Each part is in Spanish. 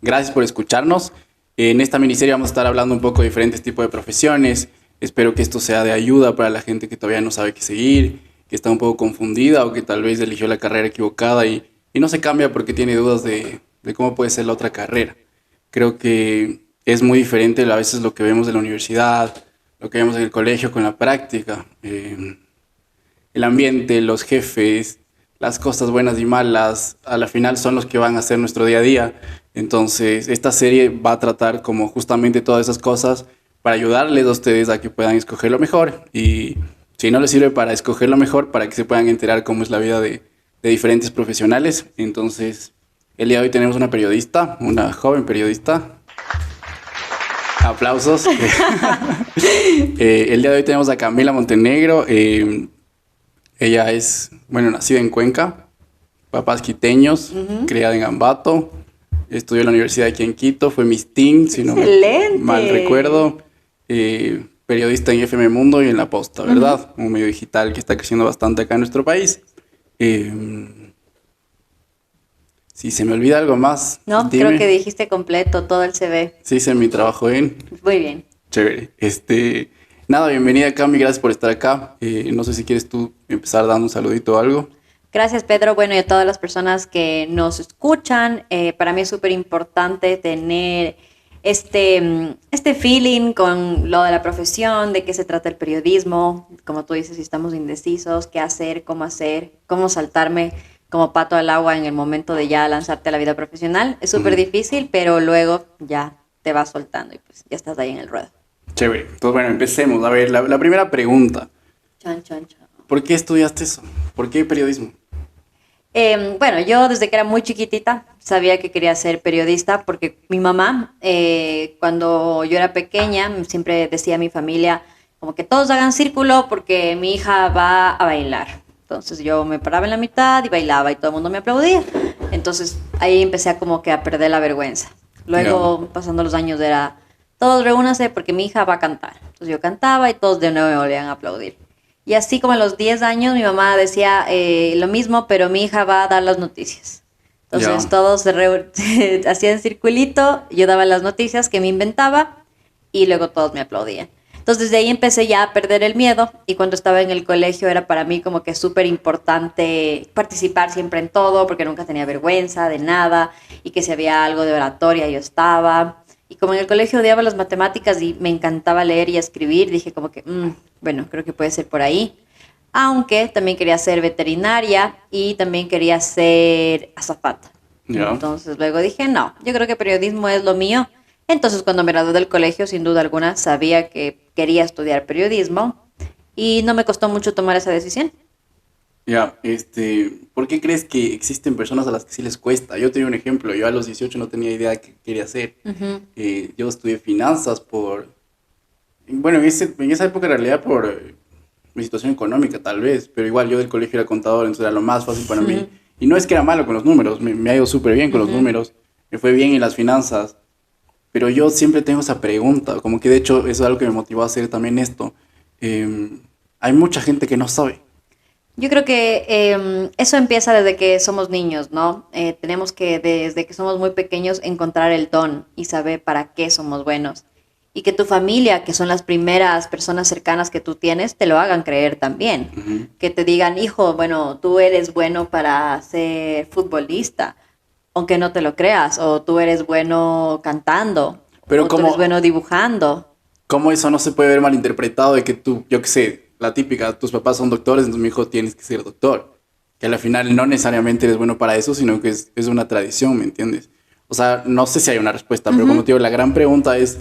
Gracias por escucharnos. En esta miniserie vamos a estar hablando un poco de diferentes tipos de profesiones. Espero que esto sea de ayuda para la gente que todavía no sabe qué seguir, que está un poco confundida o que tal vez eligió la carrera equivocada y no se cambia porque tiene dudas de cómo puede ser la otra carrera. Creo que es muy diferente a veces lo que vemos en la universidad, lo que vemos en el colegio con la práctica. El ambiente, los jefes, las cosas buenas y malas, a la final son los que van a ser nuestro día a día. Entonces, esta serie va a tratar como justamente todas esas cosas para ayudarles a ustedes a que puedan escoger lo mejor. Y si no les sirve para escoger lo mejor, para que se puedan enterar cómo es la vida de diferentes profesionales. Entonces, el día de hoy tenemos una periodista, una joven periodista. Aplausos. El día de hoy tenemos a Camila Montenegro. Ella es, bueno, nacida en Cuenca, papás quiteños, criada en Ambato, estudió en la universidad aquí en Quito, fue Miss Teen, si no mal recuerdo, periodista en FM Mundo y en La Posta, ¿verdad? Un medio digital que está creciendo bastante acá en nuestro país. Si se me olvida algo más, No, dime. creo que dijiste completo, todo el CV. Sí, hice mi trabajo en... Muy bien. Chévere. Nada, bienvenida Cami, gracias por estar acá. No sé si quieres tú empezar dando un saludito o algo. Gracias, Pedro. Bueno, y a todas las personas que nos escuchan, para mí es súper importante tener este feeling con lo de la profesión, de qué se trata el periodismo, como tú dices, si estamos indecisos, qué hacer, cómo saltarme como pato al agua en el momento de ya lanzarte a la vida profesional. Es súper difícil, pero luego ya te vas soltando y pues ya estás ahí en el ruedo. Chévere. Entonces, bueno, empecemos. A ver, la primera pregunta. Chan, chan, chan. ¿Por qué estudiaste eso? ¿Por qué periodismo? Bueno, yo desde que era muy chiquitita sabía que quería ser periodista porque mi mamá, cuando yo era pequeña, siempre decía a mi familia como que todos hagan círculo porque mi hija va a bailar. Entonces yo me paraba en la mitad y bailaba y todo el mundo me aplaudía. Entonces ahí empecé a como que a perder la vergüenza. Luego, pasando los años, era todos reúnanse porque mi hija va a cantar. Entonces yo cantaba y todos de nuevo me volvían a aplaudir. Y así como a los 10 años mi mamá decía lo mismo, pero mi hija va a dar las noticias. Entonces todos se hacían circulito, yo daba las noticias que me inventaba y luego todos me aplaudían. Entonces desde ahí empecé ya a perder el miedo y cuando estaba en el colegio era para mí como que súper importante participar siempre en todo porque nunca tenía vergüenza de nada y que si había algo de oratoria yo estaba. Y como en el colegio odiaba las matemáticas y me encantaba leer y escribir, dije como que, bueno, creo que puede ser por ahí. Aunque también quería ser veterinaria y también quería ser azafata. Entonces luego dije, no, yo creo que periodismo es lo mío. Entonces cuando me gradué del colegio, sin duda alguna, sabía que quería estudiar periodismo y no me costó mucho tomar esa decisión. ¿Por qué crees que existen personas a las que sí les cuesta? Yo te doy un ejemplo, yo a los 18 no tenía idea de qué quería hacer. Yo estudié finanzas bueno, en esa época en realidad por mi situación económica tal vez, pero igual yo del colegio era contador, entonces era lo más fácil para mí. Y no es que era malo con los números, me ha ido súper bien con los números, me fue bien en las finanzas, pero yo siempre tengo esa pregunta, como que de hecho eso es algo que me motivó a hacer también esto. Hay mucha gente que no sabe. Yo creo que eso empieza desde que somos niños, ¿no? Tenemos que desde que somos muy pequeños encontrar el don y saber para qué somos buenos. Y que tu familia, que son las primeras personas cercanas que tú tienes, te lo hagan creer también. Que te digan, hijo, bueno, tú eres bueno para ser futbolista, aunque no te lo creas, o tú eres bueno cantando, Pero o tú eres bueno dibujando. ¿cómo eso no se puede ver malinterpretado de que tú, yo qué sé, la típica, tus papás son doctores, entonces mi hijo tienes que ser doctor? Que al final no necesariamente eres bueno para eso, sino que es una tradición, ¿me entiendes? O sea, no sé si hay una respuesta, pero como te digo, la gran pregunta es,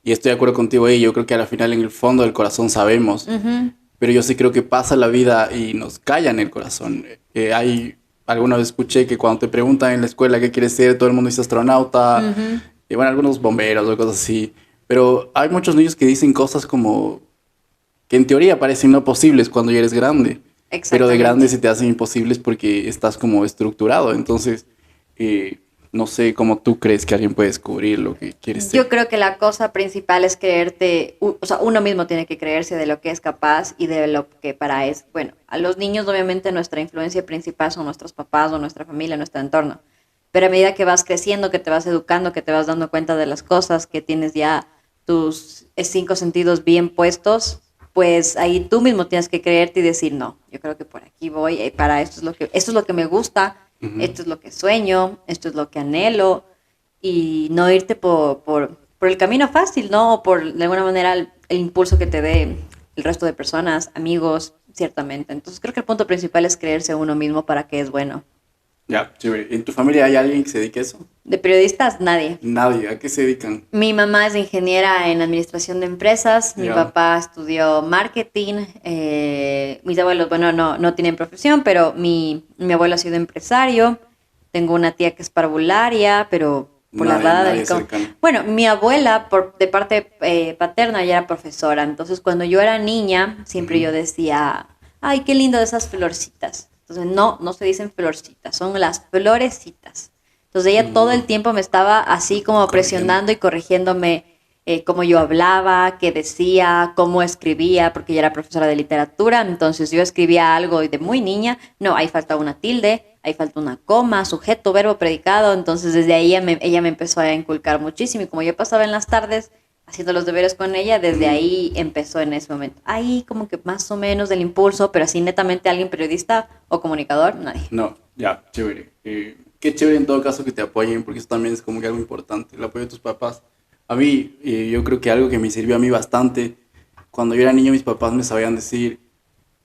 y estoy de acuerdo contigo ahí, yo creo que al final en el fondo del corazón sabemos, pero yo sí creo que pasa la vida y nos calla en el corazón. Alguna vez escuché que cuando te preguntan en la escuela qué quieres ser, todo el mundo dice astronauta, y bueno, algunos bomberos o cosas así. Pero hay muchos niños que dicen cosas como que en teoría parecen no posibles cuando ya eres grande, pero de grande se te hacen imposibles porque estás como estructurado. Entonces, no sé cómo tú crees que alguien puede descubrir lo que quieres ser. Yo creo que la cosa principal es creerte, o sea, uno mismo tiene que creerse de lo que es capaz y de lo que para es. Bueno, a los niños obviamente nuestra influencia principal son nuestros papás o nuestra familia, nuestro entorno. Pero a medida que vas creciendo, que te vas educando, que te vas dando cuenta de las cosas, que tienes ya tus 5 sentidos bien puestos, pues ahí tú mismo tienes que creerte y decir, no, yo creo que por aquí voy, para esto es lo que me gusta, esto es lo que sueño, esto es lo que anhelo, y no irte por el camino fácil, ¿no? O por, de alguna manera, el impulso que te dé el resto de personas, amigos, ciertamente. Entonces creo que el punto principal es creerse a uno mismo para que es bueno. Ya, chévere. ¿En tu familia hay alguien que se dedique a eso? De periodistas, nadie. Nadie. ¿A qué se dedican? Mi mamá es ingeniera en administración de empresas, mi Ya. papá estudió marketing, mis abuelos, bueno, no tienen profesión, pero mi abuelo ha sido empresario, tengo una tía que es parvularia, pero por la rada Nadie del campo. cercano. Bueno, mi abuela, de parte paterna, ya era profesora, entonces cuando yo era niña, siempre yo decía, ay, qué lindo esas florcitas. Entonces, no se dicen florcitas, son las florecitas. Entonces ella todo el tiempo me estaba así como presionando y corrigiéndome cómo yo hablaba, qué decía, cómo escribía, porque ella era profesora de literatura. Entonces yo escribía algo y de muy niña, no, ahí falta una tilde, ahí falta una coma, sujeto, verbo, predicado. Entonces desde ahí ella me empezó a inculcar muchísimo. Y como yo pasaba en las tardes haciendo los deberes con ella, desde ahí empezó en ese momento. Ahí como que más o menos del impulso, pero así netamente alguien periodista o comunicador, nadie. No, ya, chévere. Qué chévere en todo caso que te apoyen, porque eso también es como que algo importante, el apoyo de tus papás. A mí, yo creo que algo que me sirvió a mí bastante, cuando yo era niño mis papás me sabían decir,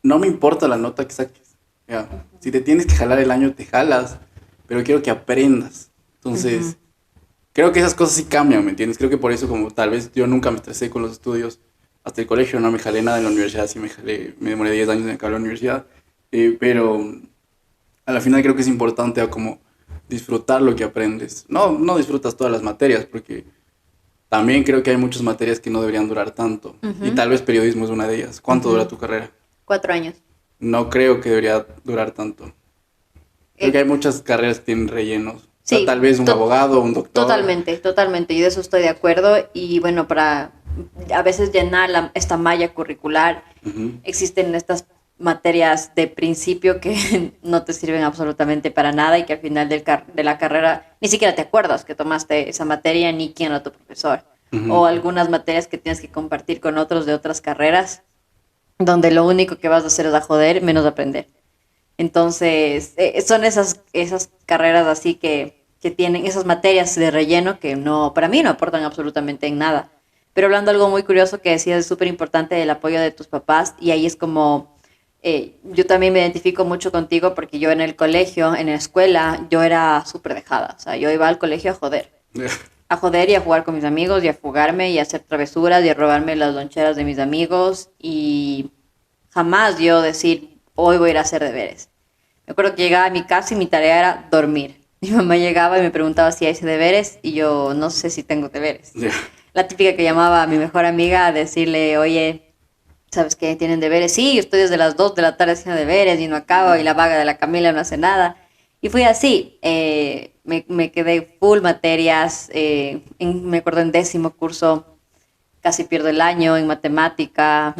no me importa la nota que saques, ya. Si te tienes que jalar el año, te jalas, pero quiero que aprendas. Entonces, creo que esas cosas sí cambian, ¿me entiendes? Creo que por eso como tal vez yo nunca me estresé con los estudios, hasta el colegio no me jalé nada, en la universidad sí me demoré 10 años en acabar la universidad, pero a la final creo que es importante como disfrutar lo que aprendes. No disfrutas todas las materias, porque también creo que hay muchas materias que no deberían durar tanto. Y tal vez periodismo es una de ellas. ¿Cuánto dura tu carrera? 4 años. No creo que debería durar tanto. Creo que hay muchas carreras que tienen rellenos. O sea, Sí, tal vez un abogado, un doctor. Totalmente, y de eso estoy de acuerdo. Y bueno, para a veces llenar esta malla curricular, existen estas materias de principio que no te sirven absolutamente para nada y que al final de la carrera ni siquiera te acuerdas que tomaste esa materia ni quién era tu profesor. O algunas materias que tienes que compartir con otros de otras carreras, donde lo único que vas a hacer es a joder, menos aprender. Entonces, son esas carreras así que tienen esas materias de relleno que no, para mí no aportan absolutamente en nada. Pero hablando de algo muy curioso que decías, es súper importante el apoyo de tus papás y ahí es como, yo también me identifico mucho contigo porque yo en el colegio, en la escuela, yo era súper dejada. O sea, yo iba al colegio a joder. A joder y a jugar con mis amigos y a fugarme y a hacer travesuras y a robarme las loncheras de mis amigos y jamás yo decir, hoy voy a ir a hacer deberes. Me acuerdo que llegaba a mi casa y mi tarea era dormir. Mi mamá llegaba y me preguntaba si hice deberes y yo no sé si tengo deberes. La típica que llamaba a mi mejor amiga a decirle, oye, ¿sabes qué? ¿Tienen deberes? Sí, yo estoy desde las 2 de la tarde haciendo deberes y no acabo y la vaga de la Camila no hace nada. Y fui así, me quedé full materias, me acuerdo en 10º curso casi pierdo el año en matemática,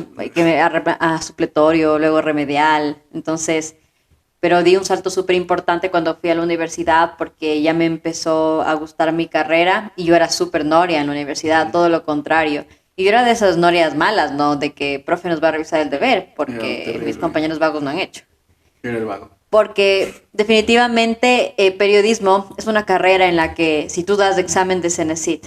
a supletorio, luego remedial, entonces, pero di un salto súper importante cuando fui a la universidad porque ya me empezó a gustar mi carrera y yo era súper noria en la universidad, todo lo contrario. Y yo era de esas norias malas, ¿no? De que profe nos va a revisar el deber porque mis compañeros vagos no han hecho. Yo era el vago. Porque definitivamente periodismo es una carrera en la que si tú das examen de CENESID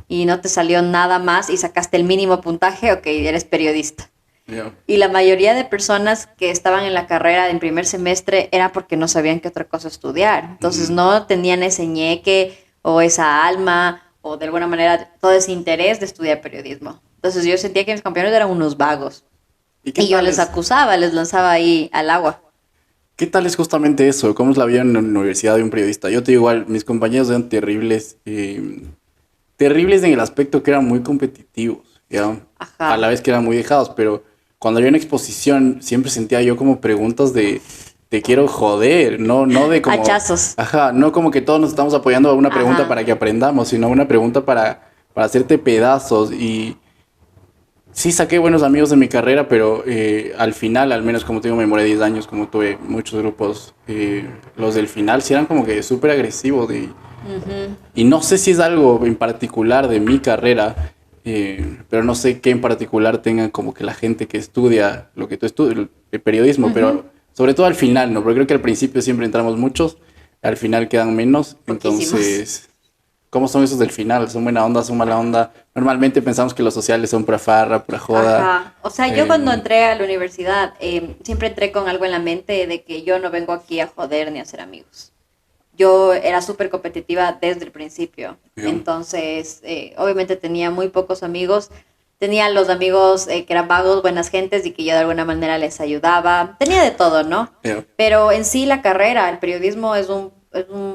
y no te salió nada más y sacaste el mínimo puntaje, ok, eres periodista. Yeah. Y la mayoría de personas que estaban en la carrera en primer semestre era porque no sabían qué otra cosa estudiar. Entonces no tenían ese ñeque o esa alma o de alguna manera todo ese interés de estudiar periodismo. Entonces yo sentía que mis compañeros eran unos vagos. Y yo les acusaba, les lanzaba ahí al agua. ¿Qué tal es justamente eso? ¿Cómo es la vida en la universidad de un periodista? Yo te digo igual, mis compañeros eran terribles. Terribles en el aspecto que eran muy competitivos, ¿ya? Ajá. A la vez que eran muy dejados, pero cuando había una exposición siempre sentía yo como preguntas de te quiero joder, no de como... Hachazos. Ajá, no como que todos nos estamos apoyando a una pregunta Ajá. para que aprendamos, sino una pregunta para hacerte pedazos y Sí saqué buenos amigos de mi carrera, pero al final, al menos como tengo memoria de 10 años, como tuve muchos grupos, los del final sí eran como que súper agresivos. Ujú. Y no sé si es algo en particular de mi carrera, pero no sé qué en particular tenga como que la gente que estudia lo que tú estudias, el periodismo, Ujú. pero sobre todo al final, ¿no? Porque creo que al principio siempre entramos muchos, al final quedan menos. Poquísimos. Entonces, ¿cómo son esos del final? ¿Son buena onda, son mala onda? Normalmente pensamos que los sociales son pura farra, pura joda. Ajá. O sea, yo cuando Eh, entré a la universidad, siempre entré con algo en la mente de que yo no vengo aquí a joder ni a hacer amigos. Yo era súper competitiva desde el principio. digamos, Entonces, obviamente tenía muy pocos amigos. Tenía los amigos que eran vagos, buenas gentes y que yo de alguna manera les ayudaba. Tenía de todo, ¿no? yeah, Pero en sí la carrera, el periodismo es un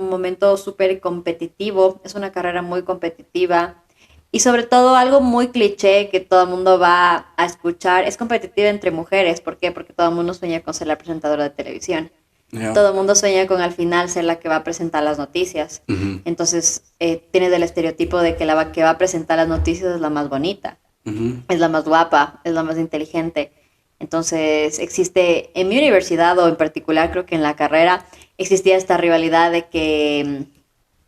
momento súper competitivo, es una carrera muy competitiva. Y sobre todo algo muy cliché que todo el mundo va a escuchar, es competitiva entre mujeres. ¿Por qué? Porque todo el mundo sueña con ser la presentadora de televisión. yeah, Todo el mundo sueña con al final ser la que va a presentar las noticias. ujú, Entonces, tienes el estereotipo de que la que va a presentar las noticias es la más bonita, ujú, es la más guapa, es la más inteligente. Entonces, existe en mi universidad o en particular creo que en la carrera existía esta rivalidad de que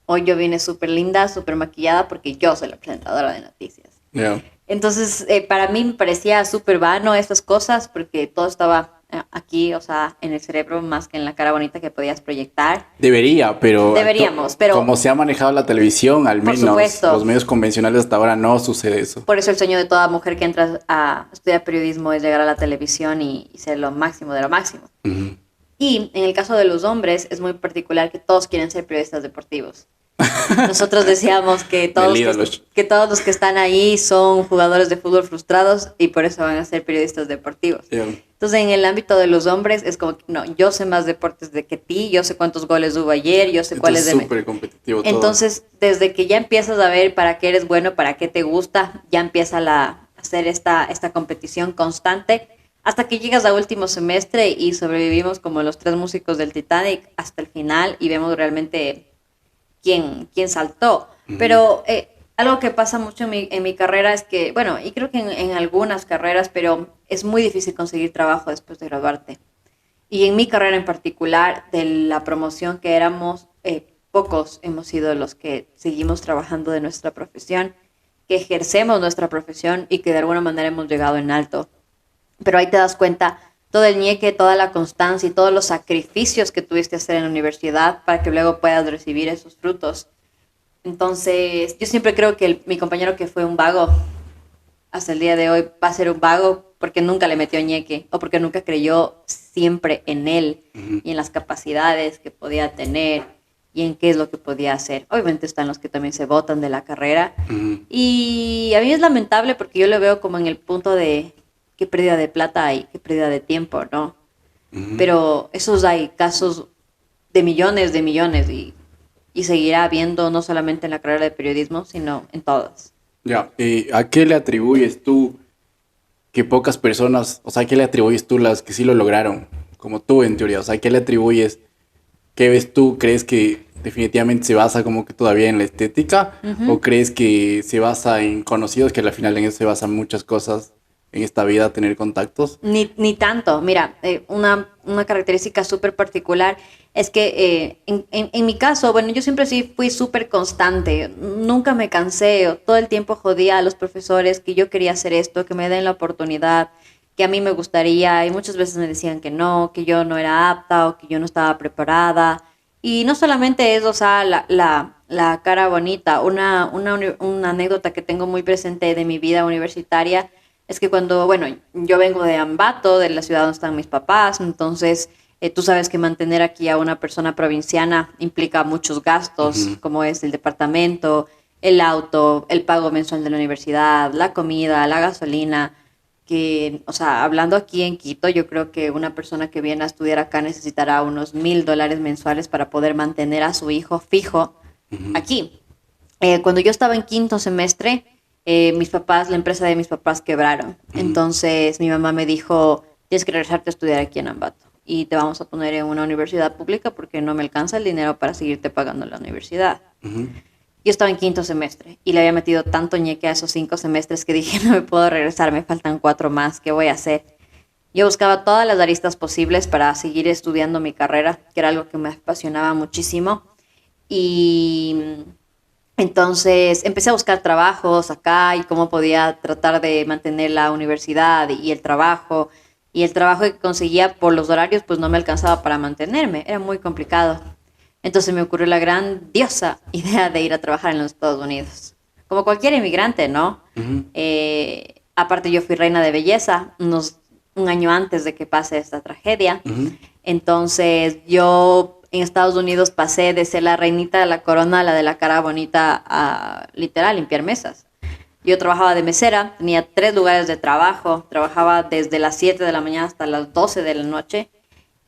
hoy yo vine súper linda, súper maquillada porque yo soy la presentadora de noticias. yeah. Entonces, para mí me parecía súper vano estas cosas porque todo estaba aquí, o sea, en el cerebro más que en la cara bonita que podías proyectar. Debería, pero Deberíamos, pero como se ha manejado la televisión, al por menos supuesto, los medios convencionales hasta ahora no sucede eso. por eso el sueño de toda mujer que entra a estudiar periodismo es llegar a la televisión y ser lo máximo de lo máximo. Ujú. Y en el caso de los hombres es muy particular que todos quieren ser periodistas deportivos. Nosotros decíamos Del ídolo. que todos los que están ahí son jugadores de fútbol frustrados y por eso van a ser periodistas deportivos. Yeah. Entonces, en el ámbito de los hombres es como, no, yo sé más deportes de que ti, yo sé cuántos goles hubo ayer, yo sé cuál es Entonces de... súper competitivo todo. Entonces, desde que ya empiezas a ver para qué eres bueno, para qué te gusta, ya empieza a hacer esta competición constante hasta que llegas a último semestre y sobrevivimos como los tres músicos del Titanic hasta el final y vemos realmente quién saltó. Ujú. Pero algo que pasa mucho en mi carrera es que, bueno, y creo que en algunas carreras, pero es muy difícil conseguir trabajo después de graduarte. Y en mi carrera en particular, de la promoción que éramos, pocos hemos sido los que seguimos trabajando de nuestra profesión, que ejercemos nuestra profesión y que de alguna manera hemos llegado en alto. Pero ahí te das cuenta todo el ñeque, toda la constancia y todos los sacrificios que tuviste que hacer en la universidad para que luego puedas recibir esos frutos. Entonces, yo siempre creo que mi compañero que fue un vago, hasta el día de hoy va a ser un vago porque nunca le metió ñeque o porque nunca creyó siempre en él Ujú. y en las capacidades que podía tener y en qué es lo que podía hacer. Obviamente están los que también se botan de la carrera Ujú. y a mí es lamentable porque yo lo veo como en el punto de qué pérdida de plata hay, qué pérdida de tiempo, ¿no? Ujú. Pero esos hay casos de millones y seguirá habiendo no solamente en la carrera de periodismo, sino en todas. Ya, ¿a qué le atribuyes tú que pocas personas, o sea, ¿a qué le atribuyes tú las que sí lo lograron? Como tú en teoría, o sea, ¿a qué le atribuyes? ¿Qué ves tú? ¿Crees que definitivamente se basa como que todavía en la estética? ¿O Ujú. crees que se basa en conocidos, que al final en eso se basan muchas cosas en esta vida, tener contactos? Ni tanto. Mira, una característica súper particular es que en mi caso, bueno, yo siempre sí fui súper constante, nunca me cansé, todo el tiempo jodía a los profesores que yo quería hacer esto, que me den la oportunidad, que a mí me gustaría, y muchas veces me decían que yo no era apta o que yo no estaba preparada. Y no solamente eso, o sea, la cara bonita, una anécdota que tengo muy presente de mi vida universitaria es que cuando, bueno, yo vengo de Ambato, de la ciudad donde están mis papás, entonces tú sabes que mantener aquí a una persona provinciana implica muchos gastos, Ujú. como es el departamento, el auto, el pago mensual de la universidad, la comida, la gasolina, que, o sea, hablando aquí en Quito, yo creo que una persona que viene a estudiar acá necesitará unos $1,000 mensuales para poder mantener a su hijo fijo Ujú. aquí. Cuando yo estaba en quinto semestre, mis papás, la empresa de mis papás quebraron. Ujú. Entonces mi mamá me dijo, tienes que regresarte a estudiar aquí en Ambato y te vamos a poner en una universidad pública porque no me alcanza el dinero para seguirte pagando la universidad. Ujú. Yo estaba en quinto semestre y le había metido tanto ñeque a esos 5 semestres que dije, no me puedo regresar, me faltan 4 más, ¿qué voy a hacer? Yo buscaba todas las aristas posibles para seguir estudiando mi carrera, que era algo que me apasionaba muchísimo. Y entonces empecé a buscar trabajos acá y cómo podía tratar de mantener la universidad y el trabajo. Y el trabajo que conseguía por los horarios pues no me alcanzaba para mantenerme, era muy complicado. Entonces me ocurrió la grandiosa idea de ir a trabajar en los Estados Unidos. Como cualquier inmigrante, ¿no? Ujú. Aparte yo fui reina de belleza un año antes de que pase esta tragedia. Ujú. Entonces yo en Estados Unidos pasé de ser la reinita de la corona a la de la cara bonita a literal limpiar mesas. Yo trabajaba de mesera, tenía 3 lugares de trabajo, trabajaba desde las 7 de la mañana hasta las 12 de la noche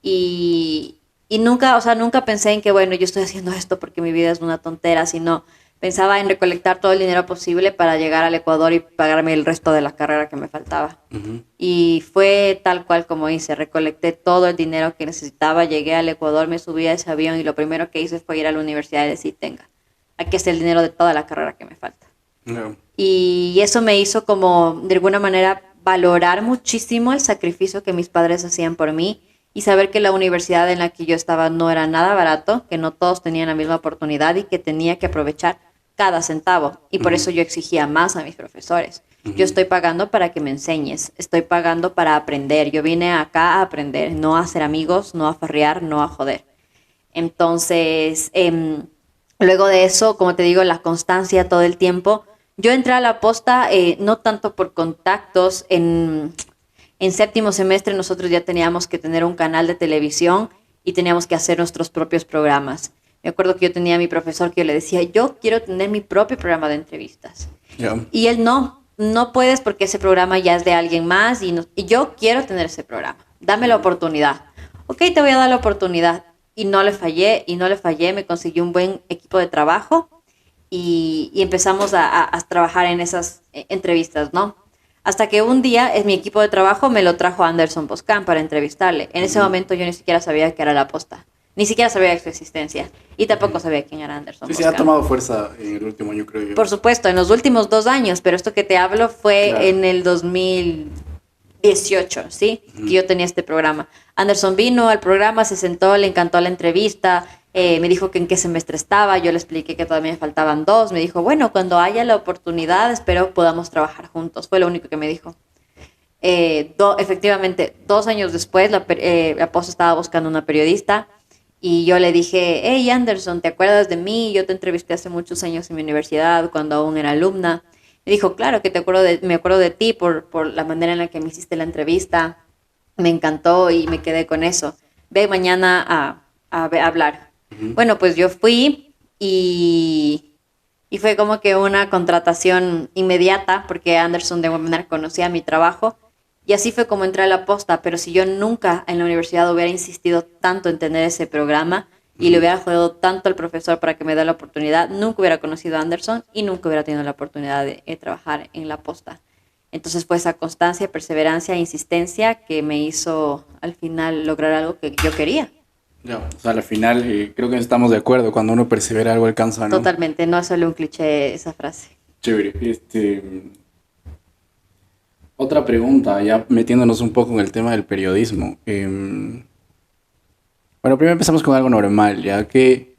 y nunca, o sea, nunca pensé en que, bueno, yo estoy haciendo esto porque mi vida es una tontera, sino pensaba en recolectar todo el dinero posible para llegar al Ecuador y pagarme el resto de la carrera que me faltaba. Ujú. Y fue tal cual como hice, recolecté todo el dinero que necesitaba, llegué al Ecuador, me subí a ese avión y lo primero que hice fue ir a la universidad y decir, tenga, aquí está el dinero de toda la carrera que me falta. No. Y eso me hizo como, de alguna manera, valorar muchísimo el sacrificio que mis padres hacían por mí y saber que la universidad en la que yo estaba no era nada barato, que no todos tenían la misma oportunidad y que tenía que aprovechar cada centavo. Y por eso yo exigía más a mis profesores. Yo estoy pagando para que me enseñes, estoy pagando para aprender. Yo vine acá a aprender, no a hacer amigos, no a farrear, no a joder. Entonces, luego de eso, como te digo, la constancia todo el tiempo. Yo entré a la posta no tanto por contactos. En séptimo semestre nosotros ya teníamos que tener un canal de televisión y teníamos que hacer nuestros propios programas. Me acuerdo que yo tenía a mi profesor que yo le decía, yo quiero tener mi propio programa de entrevistas. Ya. Y él no puedes porque ese programa ya es de alguien más y yo quiero tener ese programa. Dame la oportunidad. Ok, te voy a dar la oportunidad. Y no le fallé, me conseguí un buen equipo de trabajo y empezamos a trabajar en esas entrevistas, ¿no? Hasta que un día mi equipo de trabajo me lo trajo Anderson Boscan para entrevistarle. En ese momento yo ni siquiera sabía que era la posta. Ni siquiera sabía de su existencia. Y tampoco sabía quién era Anderson Sí, sí, Boscan. ha tomado fuerza en el último año, creo yo. Por supuesto, en los últimos 2 años, pero esto que te hablo fue Claro. en el 2018, ¿sí? Que yo tenía este programa. Anderson vino al programa, se sentó, le encantó la entrevista, me dijo que en qué semestre estaba, yo le expliqué que todavía me faltaban 2, me dijo, bueno, cuando haya la oportunidad, espero podamos trabajar juntos. Fue lo único que me dijo. Efectivamente, 2 años después, la Posta estaba buscando una periodista y yo le dije, hey Anderson, ¿te acuerdas de mí? Yo te entrevisté hace muchos años en mi universidad cuando aún era alumna. Me dijo, claro que me acuerdo de ti por la manera en la que me hiciste la entrevista. Me encantó y me quedé con eso. Ve mañana a hablar. Bueno, pues yo fui y fue como que una contratación inmediata porque Anderson de alguna manera conocía mi trabajo. Y así fue como entré a la posta, pero si yo nunca en la universidad hubiera insistido tanto en tener ese programa y le hubiera jugado tanto al profesor para que me dé la oportunidad, nunca hubiera conocido a Anderson y nunca hubiera tenido la oportunidad de trabajar en la posta. Entonces fue esa constancia, perseverancia e insistencia que me hizo al final lograr algo que yo quería. Ya, o sea, al final creo que estamos de acuerdo. Cuando uno persevera, algo alcanza, ¿no? Totalmente, no es solo un cliché esa frase. Chévere. Otra pregunta, ya metiéndonos un poco en el tema del periodismo. Bueno, primero empezamos con algo normal, ya que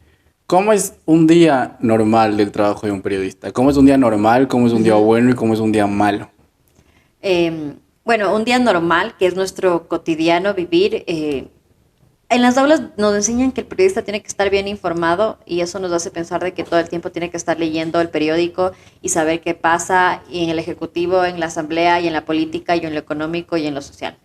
¿cómo es un día normal del trabajo de un periodista? ¿Cómo es un día normal? ¿Cómo es un día bueno? ¿Y cómo es un día malo? Bueno, un día normal, que es nuestro cotidiano vivir. En las aulas nos enseñan que el periodista tiene que estar bien informado y eso nos hace pensar de que todo el tiempo tiene que estar leyendo el periódico y saber qué pasa en el ejecutivo, en la asamblea y en la política y en lo económico y en lo social.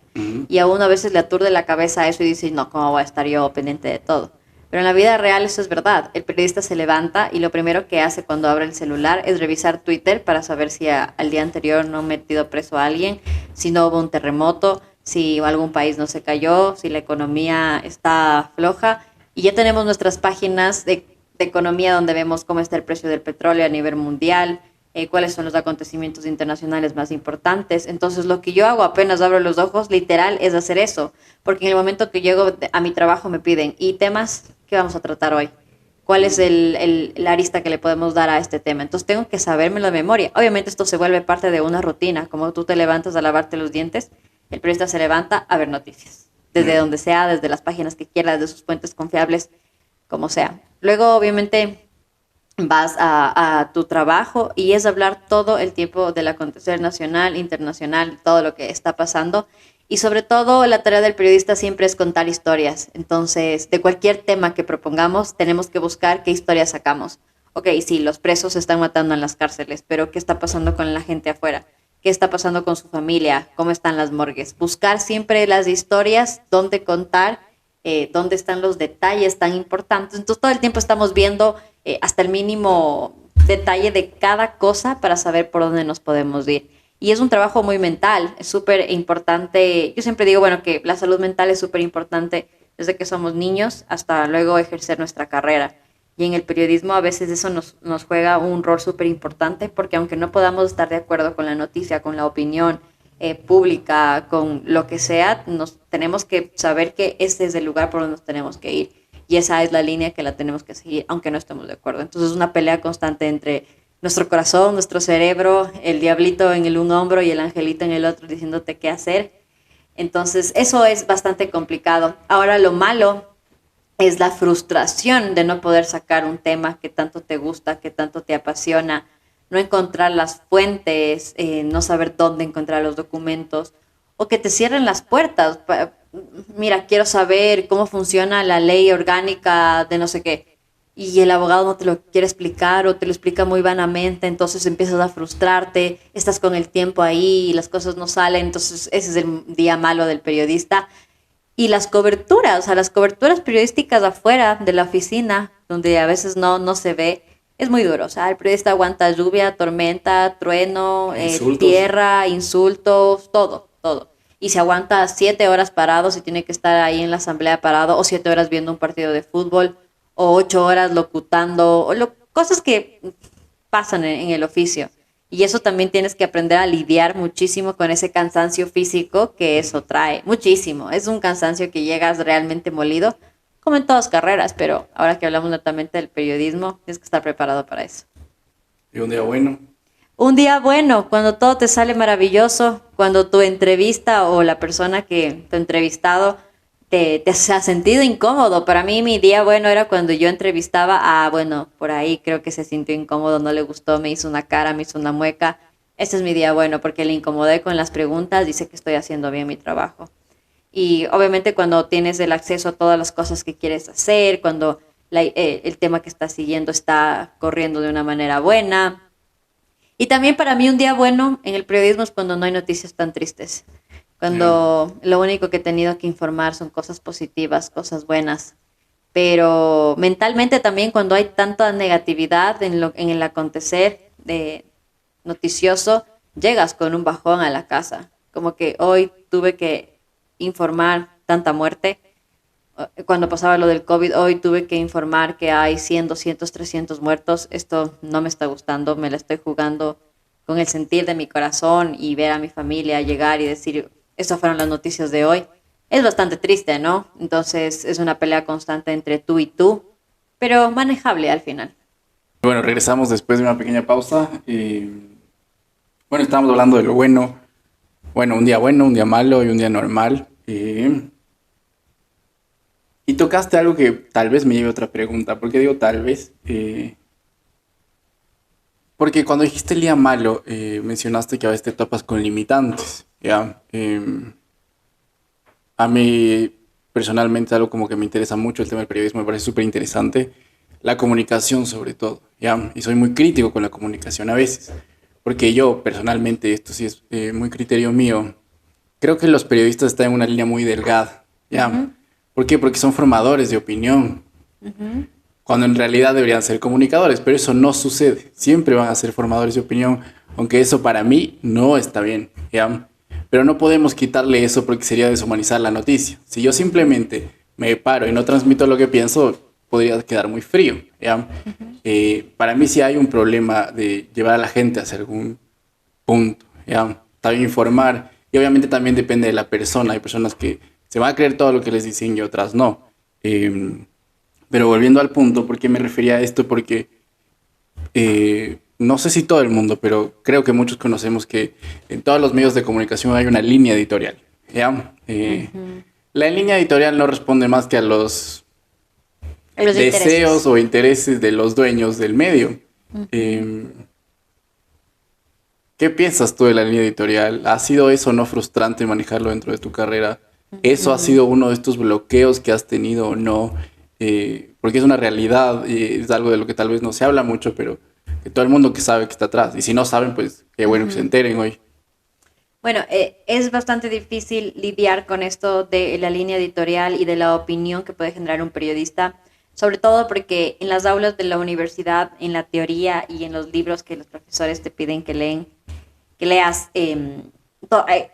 Y a uno a veces le aturde la cabeza eso y dice, no, ¿cómo voy a estar yo pendiente de todo? Pero en la vida real eso es verdad. El periodista se levanta y lo primero que hace cuando abre el celular es revisar Twitter para saber si al día anterior no han metido preso a alguien, si no hubo un terremoto, si algún país no se cayó, si la economía está floja. Y ya tenemos nuestras páginas de economía donde vemos cómo está el precio del petróleo a nivel mundial, cuáles son los acontecimientos internacionales más importantes. Entonces, lo que yo hago apenas abro los ojos, literal, es hacer eso. Porque en el momento que llego a mi trabajo me piden, ¿y temas que vamos a tratar hoy? ¿Cuál es la arista que le podemos dar a este tema? Entonces tengo que sabérmelo de memoria. Obviamente esto se vuelve parte de una rutina, como tú te levantas a lavarte los dientes, el periodista se levanta a ver noticias, desde donde sea, desde las páginas que quiera, desde sus fuentes confiables, como sea. Luego, obviamente, vas a tu trabajo y es hablar todo el tiempo del acontecer nacional, internacional, todo lo que está pasando. Y sobre todo, la tarea del periodista siempre es contar historias. Entonces, de cualquier tema que propongamos, tenemos que buscar qué historias sacamos. Ok, sí, los presos se están matando en las cárceles, pero ¿qué está pasando con la gente afuera? ¿Qué está pasando con su familia? ¿Cómo están las morgues? Buscar siempre las historias, dónde contar, dónde están los detalles tan importantes. Entonces, todo el tiempo estamos viendo hasta el mínimo detalle de cada cosa para saber por dónde nos podemos ir. Y es un trabajo muy mental, es súper importante. Yo siempre digo, bueno, que la salud mental es súper importante desde que somos niños hasta luego ejercer nuestra carrera. Y en el periodismo a veces eso nos juega un rol súper importante porque aunque no podamos estar de acuerdo con la noticia, con la opinión pública, con lo que sea, nos tenemos que saber que ese es el lugar por donde nos tenemos que ir. Y esa es la línea que la tenemos que seguir, aunque no estemos de acuerdo. Entonces es una pelea constante entre nuestro corazón, nuestro cerebro, el diablito en el un hombro y el angelito en el otro diciéndote qué hacer. Entonces eso es bastante complicado. Ahora lo malo es la frustración de no poder sacar un tema que tanto te gusta, que tanto te apasiona, no encontrar las fuentes, no saber dónde encontrar los documentos o que te cierren las puertas. Mira, quiero saber cómo funciona la ley orgánica de no sé qué. Y el abogado no te lo quiere explicar o te lo explica muy vanamente, entonces empiezas a frustrarte, estás con el tiempo ahí y las cosas no salen, entonces ese es el día malo del periodista. Y las coberturas, o sea, las coberturas periodísticas afuera de la oficina, donde a veces no se ve, es muy duro. O sea, el periodista aguanta lluvia, tormenta, trueno, tierra, insultos, todo, todo. Y se aguanta 7 horas parado si tiene que estar ahí en la asamblea parado, o 7 horas viendo un partido de fútbol, o 8 horas locutando, cosas que pasan en el oficio. Y eso también tienes que aprender a lidiar muchísimo con ese cansancio físico que eso trae. Muchísimo. Es un cansancio que llegas realmente molido, como en todas carreras, pero ahora que hablamos netamente del periodismo, tienes que estar preparado para eso. Y un día bueno. Un día bueno, cuando todo te sale maravilloso, cuando tu entrevista o la persona que te ha entrevistado te se ha sentido incómodo. Para mí mi día bueno era cuando yo entrevistaba a, bueno, por ahí creo que se sintió incómodo, no le gustó, me hizo una cara, me hizo una mueca. Ese es mi día bueno porque le incomodé con las preguntas, dice que estoy haciendo bien mi trabajo. Y obviamente cuando tienes el acceso a todas las cosas que quieres hacer, cuando el tema que estás siguiendo está corriendo de una manera buena. Y también para mí un día bueno en el periodismo es cuando no hay noticias tan tristes. Cuando lo único que he tenido que informar son cosas positivas, cosas buenas. Pero mentalmente también cuando hay tanta negatividad en el acontecer noticioso, llegas con un bajón a la casa. Como que hoy tuve que informar tanta muerte. Cuando pasaba lo del COVID, hoy tuve que informar que hay 100, 200, 300 muertos. Esto no me está gustando, me la estoy jugando con el sentir de mi corazón y ver a mi familia llegar y decir, estas fueron las noticias de hoy. Es bastante triste, ¿no? Entonces es una pelea constante entre tú y tú, pero manejable al final. Bueno, regresamos después de una pequeña pausa. Bueno, estábamos hablando de lo bueno. Bueno, un día malo y un día normal. Y tocaste algo que tal vez me lleve a otra pregunta. ¿Por qué digo tal vez? Porque cuando dijiste el día malo, mencionaste que a veces te topas con limitantes, ¿ya? A mí, personalmente, algo como que me interesa mucho el tema del periodismo, me parece súper interesante. La comunicación, sobre todo, ¿ya? Y soy muy crítico con la comunicación a veces. Porque yo, personalmente, esto sí es muy criterio mío, creo que los periodistas están en una línea muy delgada, ¿ya? Uh-huh. ¿Por qué? Porque son formadores de opinión. Uh-huh. Cuando en realidad deberían ser comunicadores, pero eso no sucede. Siempre van a ser formadores de opinión, aunque eso para mí no está bien, ¿ya? Pero no podemos quitarle eso porque sería deshumanizar la noticia. Si yo simplemente me paro y no transmito lo que pienso, podría quedar muy frío, ¿ya? Uh-huh. Para mí sí hay un problema de llevar a la gente hacia algún punto, ¿ya? También informar, y obviamente también depende de la persona. Hay personas que se van a creer todo lo que les dicen y otras no. Pero volviendo al punto, ¿por qué me refería a esto? Porque no sé si todo el mundo, pero creo que muchos conocemos que en todos los medios de comunicación hay una línea editorial. ¿Ya? Ujú. La línea editorial no responde más que a los Los deseos intereses. o intereses de los dueños del medio. Ujú. Eh, ¿Qué piensas tú de la línea editorial? ¿Ha sido eso no frustrante manejarlo dentro de tu carrera? ¿Eso ha Ujú. sido uno de estos bloqueos que has tenido o no? Porque es una realidad, es algo de lo que tal vez no se habla mucho, pero que todo el mundo que sabe que está atrás. Y si no saben, pues qué bueno que se Ujú. enteren hoy. Bueno, es bastante difícil lidiar con esto de la línea editorial y de la opinión que puede generar un periodista, sobre todo porque en las aulas de la universidad, en la teoría y en los libros que los profesores te piden que leas,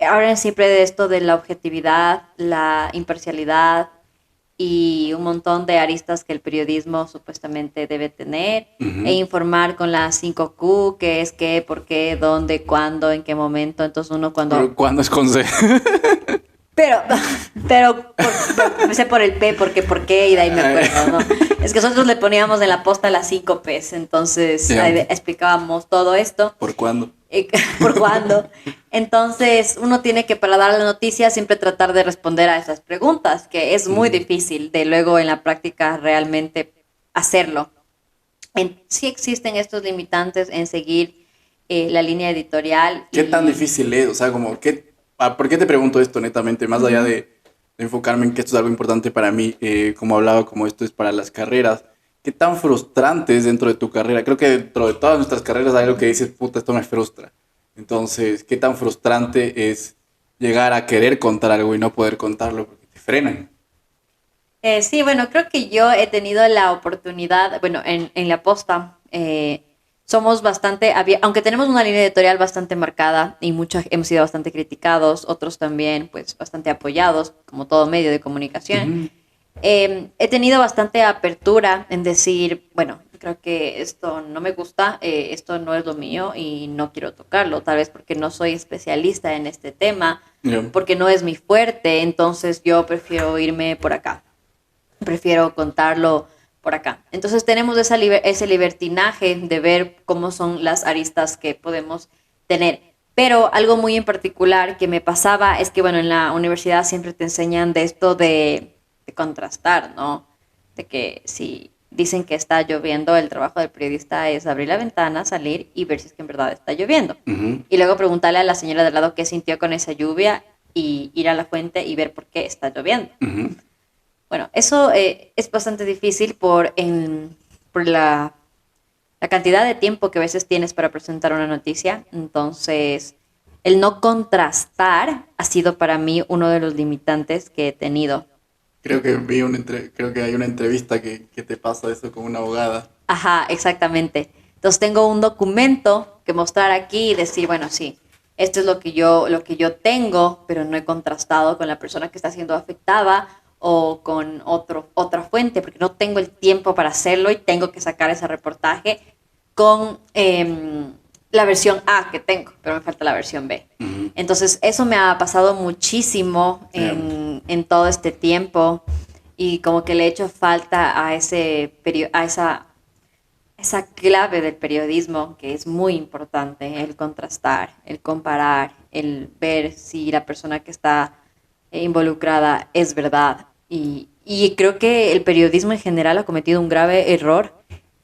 hablan siempre de esto de la objetividad, la imparcialidad y un montón de aristas que el periodismo supuestamente debe tener e Ujú. informar con las 5Q, qué es qué, por qué, dónde, cuándo, en qué momento. Entonces uno cuando... Pero ¿cuándo es con C? Pero, empecé por el P, porque por qué, y de ahí me acuerdo, ¿no? Es que nosotros le poníamos en la posta las 5 Ps, entonces Ya, ahí explicábamos todo esto. ¿por cuándo? ¿Por cuándo? Entonces, uno tiene que, para dar la noticia, siempre tratar de responder a esas preguntas, que es muy Ujú. difícil de luego en la práctica realmente hacerlo. Sí existen estos limitantes en seguir la línea editorial ¿Qué tan y... difícil es? O sea, como, ¿por qué te pregunto esto netamente? Más allá Ujú. de enfocarme en que esto es algo importante para mí, como hablaba, como esto es para las carreras, ¿qué tan frustrante es dentro de tu carrera? Creo que dentro de todas nuestras carreras hay algo que dices, puta, esto me frustra. Entonces, ¿qué tan frustrante es llegar a querer contar algo y no poder contarlo porque te frenan? Sí, bueno, creo que yo he tenido la oportunidad, bueno, en la posta, somos bastante, aunque tenemos una línea editorial bastante marcada y muchos hemos sido bastante criticados, otros también, pues, bastante apoyados, como todo medio de comunicación. Ujú. He tenido bastante apertura en decir, bueno, creo que esto no me gusta, esto no es lo mío y no quiero tocarlo, tal vez porque no soy especialista en este tema, Ya. porque no es mi fuerte, entonces yo prefiero irme por acá, prefiero contarlo por acá. Entonces tenemos ese libertinaje de ver cómo son las aristas que podemos tener. Pero algo muy en particular que me pasaba es que, bueno, en la universidad siempre te enseñan de esto de contrastar, ¿no? De que si dicen que está lloviendo, el trabajo del periodista es abrir la ventana, salir y ver si es que en verdad está lloviendo. Ujú. Y luego preguntarle a la señora del lado qué sintió con esa lluvia y ir a la fuente y ver por qué está lloviendo. Ujú. Bueno, eso es bastante difícil por la cantidad de tiempo que a veces tienes para presentar una noticia. Entonces, el no contrastar ha sido para mí uno de los limitantes que he tenido. Creo que hay una entrevista que te pasa eso con una abogada. Ajá, exactamente. Entonces tengo un documento que mostrar aquí y decir, bueno, sí, esto es lo que yo tengo, pero no he contrastado con la persona que está siendo afectada o con otra fuente, porque no tengo el tiempo para hacerlo y tengo que sacar ese reportaje con la versión A que tengo, pero me falta la versión B. Ujú. Entonces, eso me ha pasado muchísimo Ya. en todo este tiempo y como que le he hecho falta a esa clave del periodismo que es muy importante, el contrastar, el comparar, el ver si la persona que está involucrada es verdad. Y creo que el periodismo en general ha cometido un grave error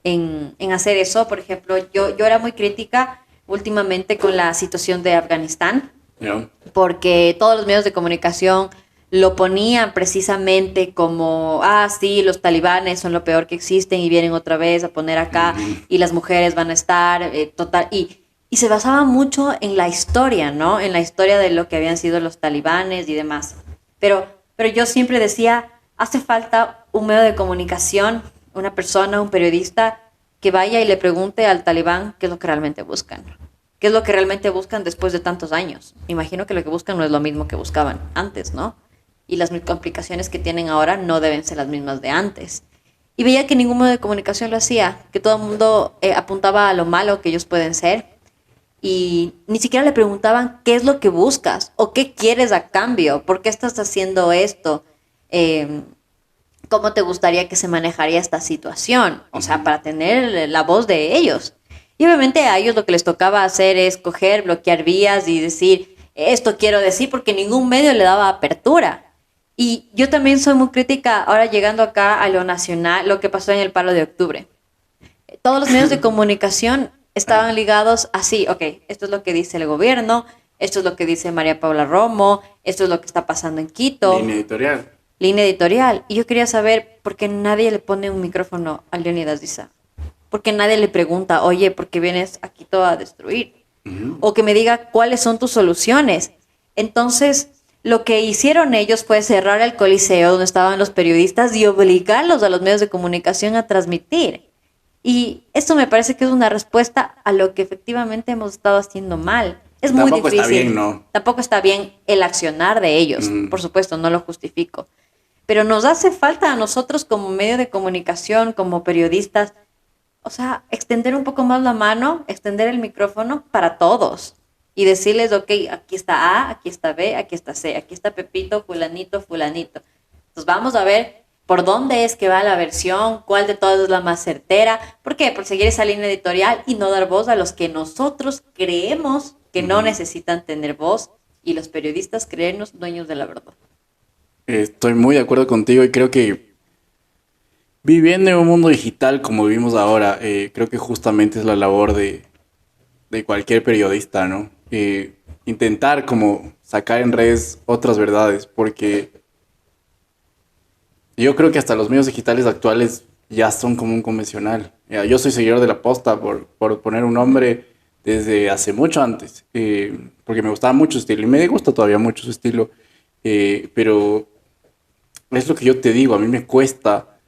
en hacer eso. Por ejemplo, yo era muy crítica últimamente con la situación de Afganistán, Ya. porque todos los medios de comunicación lo ponían precisamente como, ah, sí, los talibanes son lo peor que existen y vienen otra vez a poner acá Ujú. y las mujeres van a estar, total, y se basaba mucho en la historia, ¿no? En la historia de lo que habían sido los talibanes y demás. Pero yo siempre decía, hace falta un medio de comunicación, una persona, un periodista, que vaya y le pregunte al talibán qué es lo que realmente buscan. ¿Qué es lo que realmente buscan después de tantos años? Me imagino que lo que buscan no es lo mismo que buscaban antes, ¿no? Y las complicaciones que tienen ahora no deben ser las mismas de antes. Y veía que ningún medio de comunicación lo hacía, que todo el mundo apuntaba a lo malo que ellos pueden ser y ni siquiera le preguntaban qué es lo que buscas o qué quieres a cambio, por qué estás haciendo esto. Eh, ¿cómo te gustaría que se manejaría esta situación? O sea, para tener la voz de ellos. Y obviamente a ellos lo que les tocaba hacer es coger, bloquear vías y decir, esto quiero decir, porque ningún medio le daba apertura. Y yo también soy muy crítica, ahora llegando acá a lo nacional, lo que pasó en el paro de octubre. Todos los medios de comunicación estaban ligados así, ok, esto es lo que dice el gobierno, esto es lo que dice María Paula Romo, esto es lo que está pasando en Quito. Línea editorial. Línea editorial. Y yo quería saber por qué nadie le pone un micrófono a Leonidas Diza. ¿Por qué nadie le pregunta, oye, ¿por qué vienes a Quito a destruir? O que me diga cuáles son tus soluciones. Entonces, lo que hicieron ellos fue cerrar el coliseo donde estaban los periodistas y obligarlos a los medios de comunicación a transmitir. Y esto me parece que es una respuesta a lo que efectivamente hemos estado haciendo mal. Es muy Tampoco difícil. está bien, ¿no? Tampoco está bien el accionar de ellos. Por supuesto, no lo justifico. Pero nos hace falta a nosotros como medio de comunicación, como periodistas, o sea, extender un poco más la mano, extender el micrófono para todos y decirles, ok, aquí está A, aquí está B, aquí está C, aquí está Pepito, fulanito, fulanito. Entonces vamos a ver por dónde es que va la versión, cuál de todas es la más certera. ¿Por qué? Por seguir esa línea editorial y no dar voz a los que nosotros creemos que no necesitan tener voz y los periodistas creernos dueños de la verdad. Estoy muy de acuerdo contigo y creo que viviendo en un mundo digital como vivimos ahora, creo que justamente es la labor de cualquier periodista, ¿no? Intentar como sacar en redes otras verdades, porque yo creo que hasta los medios digitales actuales ya son como un convencional. Yo soy seguidor de La Posta, por poner un nombre, desde hace mucho antes, porque me gustaba mucho su estilo y me gusta todavía mucho su estilo, pero es lo que yo te digo, a mí me cuesta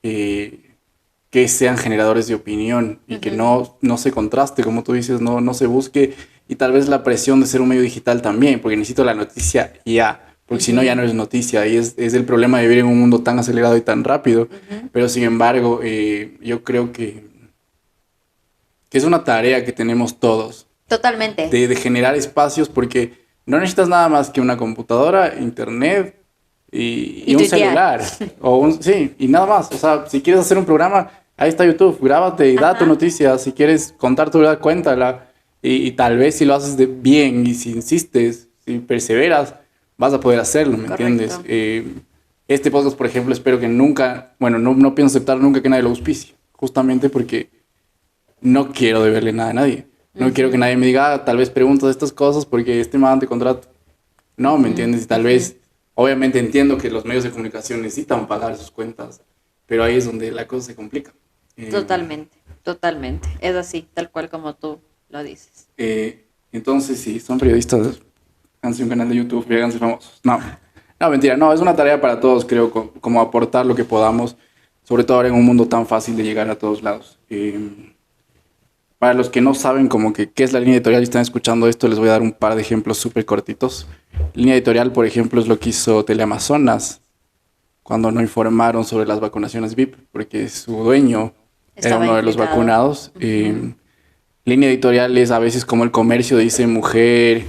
que sean generadores de opinión y que no se contraste, como tú dices, no se busque, y tal vez la presión de ser un medio digital también, porque necesito la noticia ya, porque si no ya no es noticia, y es el problema de vivir en un mundo tan acelerado y tan rápido, pero sin embargo yo creo que es una tarea que tenemos todos, Totalmente. de generar espacios, porque no necesitas nada más que una computadora, internet y un tuitear. celular. Sí, y nada más. O sea, si quieres hacer un programa, ahí está YouTube, grábate y da tu noticia. Si quieres contar tu verdad, cuéntala. Y tal vez si lo haces bien y si insistes, si perseveras, vas a poder hacerlo, ¿me entiendes? Este podcast, por ejemplo, espero que nunca, bueno, no pienso aceptar nunca que nadie lo auspicie, justamente porque no quiero deberle nada a nadie. No quiero que nadie me diga, tal vez preguntas estas cosas porque este man te contrato. No, ¿me entiendes? Y tal vez, obviamente entiendo que los medios de comunicación necesitan pagar sus cuentas, pero ahí es donde la cosa se complica. Totalmente, totalmente. Es así, tal cual como tú lo dices. Entonces, si son periodistas, háganse un canal de YouTube y háganse famosos. No, mentira, no, es una tarea para todos, creo, como aportar lo que podamos, sobre todo ahora en un mundo tan fácil de llegar a todos lados. Para los que no saben como que qué es la línea editorial y están escuchando esto, les voy a dar un par de ejemplos súper cortitos. Línea editorial, por ejemplo, es lo que hizo Teleamazonas cuando no informaron sobre las vacunaciones VIP, porque su dueño era uno de los vacunados. Línea editorial es a veces como el comercio dice mujer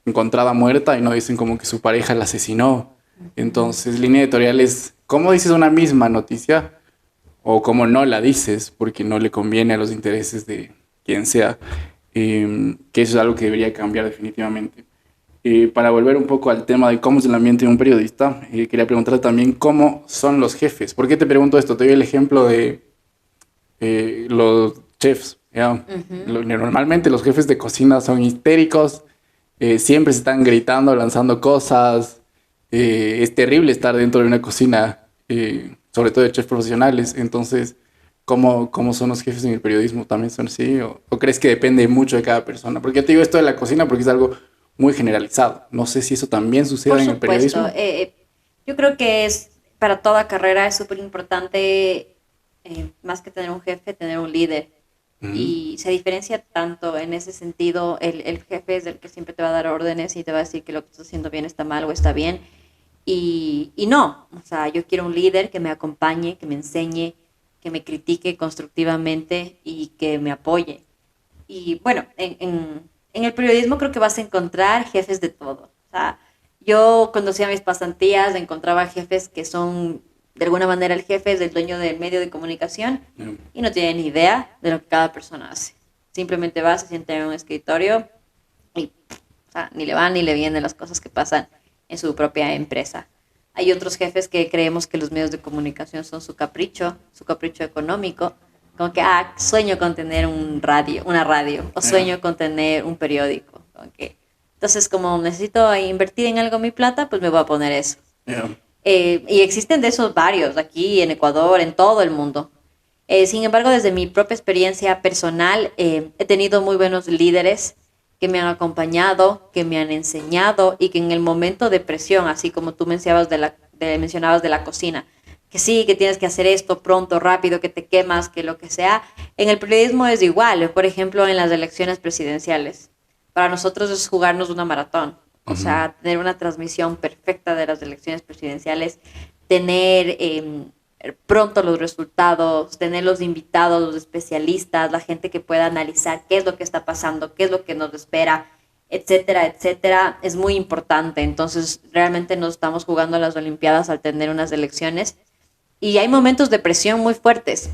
encontrada muerta y no dicen como que su pareja la asesinó. Entonces, línea editorial es cómo dices una misma noticia o cómo no la dices porque no le conviene a los intereses de quien sea, que eso es algo que debería cambiar definitivamente. Para volver un poco al tema de cómo es el ambiente de un periodista, quería preguntar también cómo son los jefes. ¿Por qué te pregunto esto? Te doy el ejemplo de los chefs. ¿Ya? Normalmente los jefes de cocina son histéricos, siempre se están gritando, lanzando cosas. Es terrible estar dentro de una cocina, sobre todo de chefs profesionales. Entonces, ¿cómo son los jefes en el periodismo? ¿También son así? ¿O crees que depende mucho de cada persona? Porque yo te digo esto de la cocina porque es algo muy generalizado. No sé si eso también sucede en el periodismo. Yo creo que para toda carrera es súper importante, más que tener un jefe, tener un líder. Y se diferencia tanto en ese sentido. El jefe es el que siempre te va a dar órdenes y te va a decir que lo que estás haciendo bien está mal o está bien. Y no, o sea, yo quiero un líder que me acompañe, que me enseñe, que me critique constructivamente y que me apoye. Y bueno, en el periodismo creo que vas a encontrar jefes de todo. O sea, yo cuando hacía mis pasantías encontraba jefes que son, de alguna manera, el jefe es el dueño del medio de comunicación y no tiene ni idea de lo que cada persona hace. Simplemente va, se sienta en un escritorio y o sea, ni le van ni le vienen las cosas que pasan en su propia empresa. Hay otros jefes que creemos que los medios de comunicación son su capricho económico, como que, sueño con tener una radio, o sueño con tener un periódico. Como que, entonces, como necesito invertir en algo mi plata, pues me voy a poner eso. Y existen de esos varios, aquí en Ecuador, en todo el mundo. Sin embargo, desde mi propia experiencia personal, he tenido muy buenos líderes que me han acompañado, que me han enseñado y que en el momento de presión, así como tú mencionabas mencionabas de la cocina, que sí, que tienes que hacer esto pronto, rápido, que te quemas, que lo que sea, en el periodismo es igual. Por ejemplo, en las elecciones presidenciales, para nosotros es jugarnos una maratón, o sea, tener una transmisión perfecta de las elecciones presidenciales, tener pronto los resultados, tener los invitados, los especialistas, la gente que pueda analizar qué es lo que está pasando, qué es lo que nos espera, etcétera, etcétera, es muy importante. Entonces, realmente nos estamos jugando a las Olimpiadas al tener unas elecciones y hay momentos de presión muy fuertes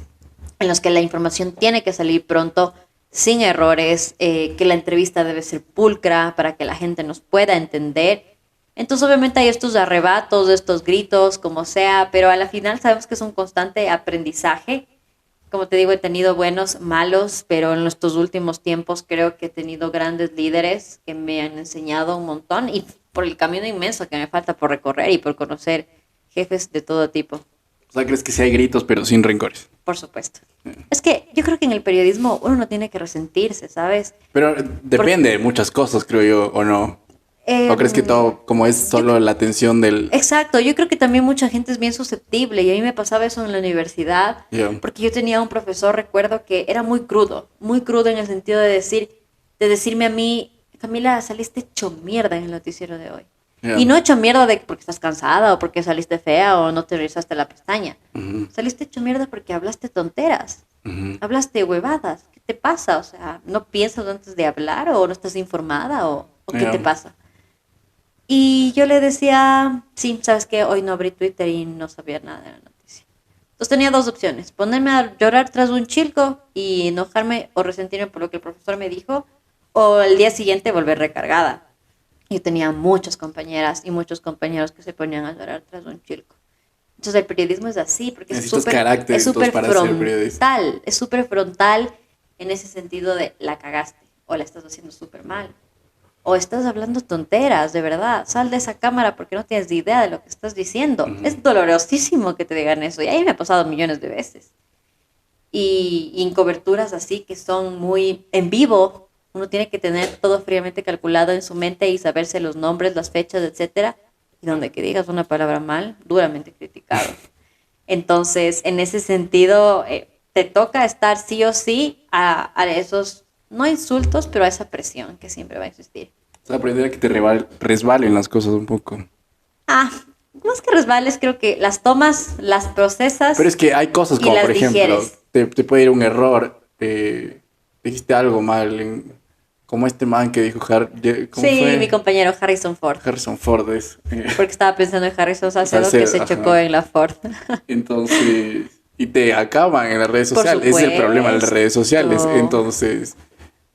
en los que la información tiene que salir pronto, sin errores, que la entrevista debe ser pulcra para que la gente nos pueda entender. Entonces, obviamente hay estos arrebatos, estos gritos, como sea, pero a la final sabemos que es un constante aprendizaje. Como te digo, he tenido buenos, malos, pero en estos últimos tiempos creo que he tenido grandes líderes que me han enseñado un montón y por el camino inmenso que me falta por recorrer y por conocer jefes de todo tipo. O sea, ¿crees que sí hay gritos, pero sin rencores? Por supuesto. Es que yo creo que en el periodismo uno no tiene que resentirse, ¿sabes? Pero depende de muchas cosas, creo yo, ¿o no? ¿O crees que todo, como es solo la atención del...? Exacto, yo creo que también mucha gente es bien susceptible y a mí me pasaba eso en la universidad, porque yo tenía un profesor, recuerdo, que era muy crudo en el sentido de decirme a mí, Camila, saliste hecho mierda en el noticiero de hoy. Y no hecho mierda porque estás cansada o porque saliste fea o no te rizaste la pestaña. Saliste hecho mierda porque hablaste tonteras, hablaste huevadas. ¿Qué te pasa? O sea, ¿no piensas antes de hablar o no estás informada o qué te pasa? Y yo le decía, sí, ¿sabes qué? Hoy no abrí Twitter y no sabía nada de la noticia. Entonces tenía dos opciones, ponerme a llorar tras un chilco y enojarme o resentirme por lo que el profesor me dijo, o el día siguiente volver recargada. Yo tenía muchas compañeras y muchos compañeros que se ponían a llorar tras un chilco. Entonces el periodismo es así, porque es súper frontal, es súper frontal en ese sentido de la cagaste o la estás haciendo súper mal. O estás hablando tonteras, de verdad. Sal de esa cámara porque no tienes idea de lo que estás diciendo. Es dolorosísimo que te digan eso. Y ahí me ha pasado millones de veces. Y en coberturas así que son muy en vivo, uno tiene que tener todo fríamente calculado en su mente y saberse los nombres, las fechas, etcétera. Y donde que digas una palabra mal, duramente criticado. Entonces, en ese sentido, te toca estar sí o sí a esos... no insultos, pero a esa presión que siempre va a existir. O sea, aprender a que te resbalen las cosas un poco. Más que resbales, creo que las tomas, las procesas. Pero es que hay cosas como, por ejemplo, te puede ir un error, dijiste algo mal, como este man que dijo sí, fue? Mi compañero Harrison Ford. Harrison Ford es. Porque estaba pensando en Harrison Salcedo que se chocó en la Ford. Entonces... y te acaban en las redes sociales. Ese es el problema de las redes sociales. Entonces,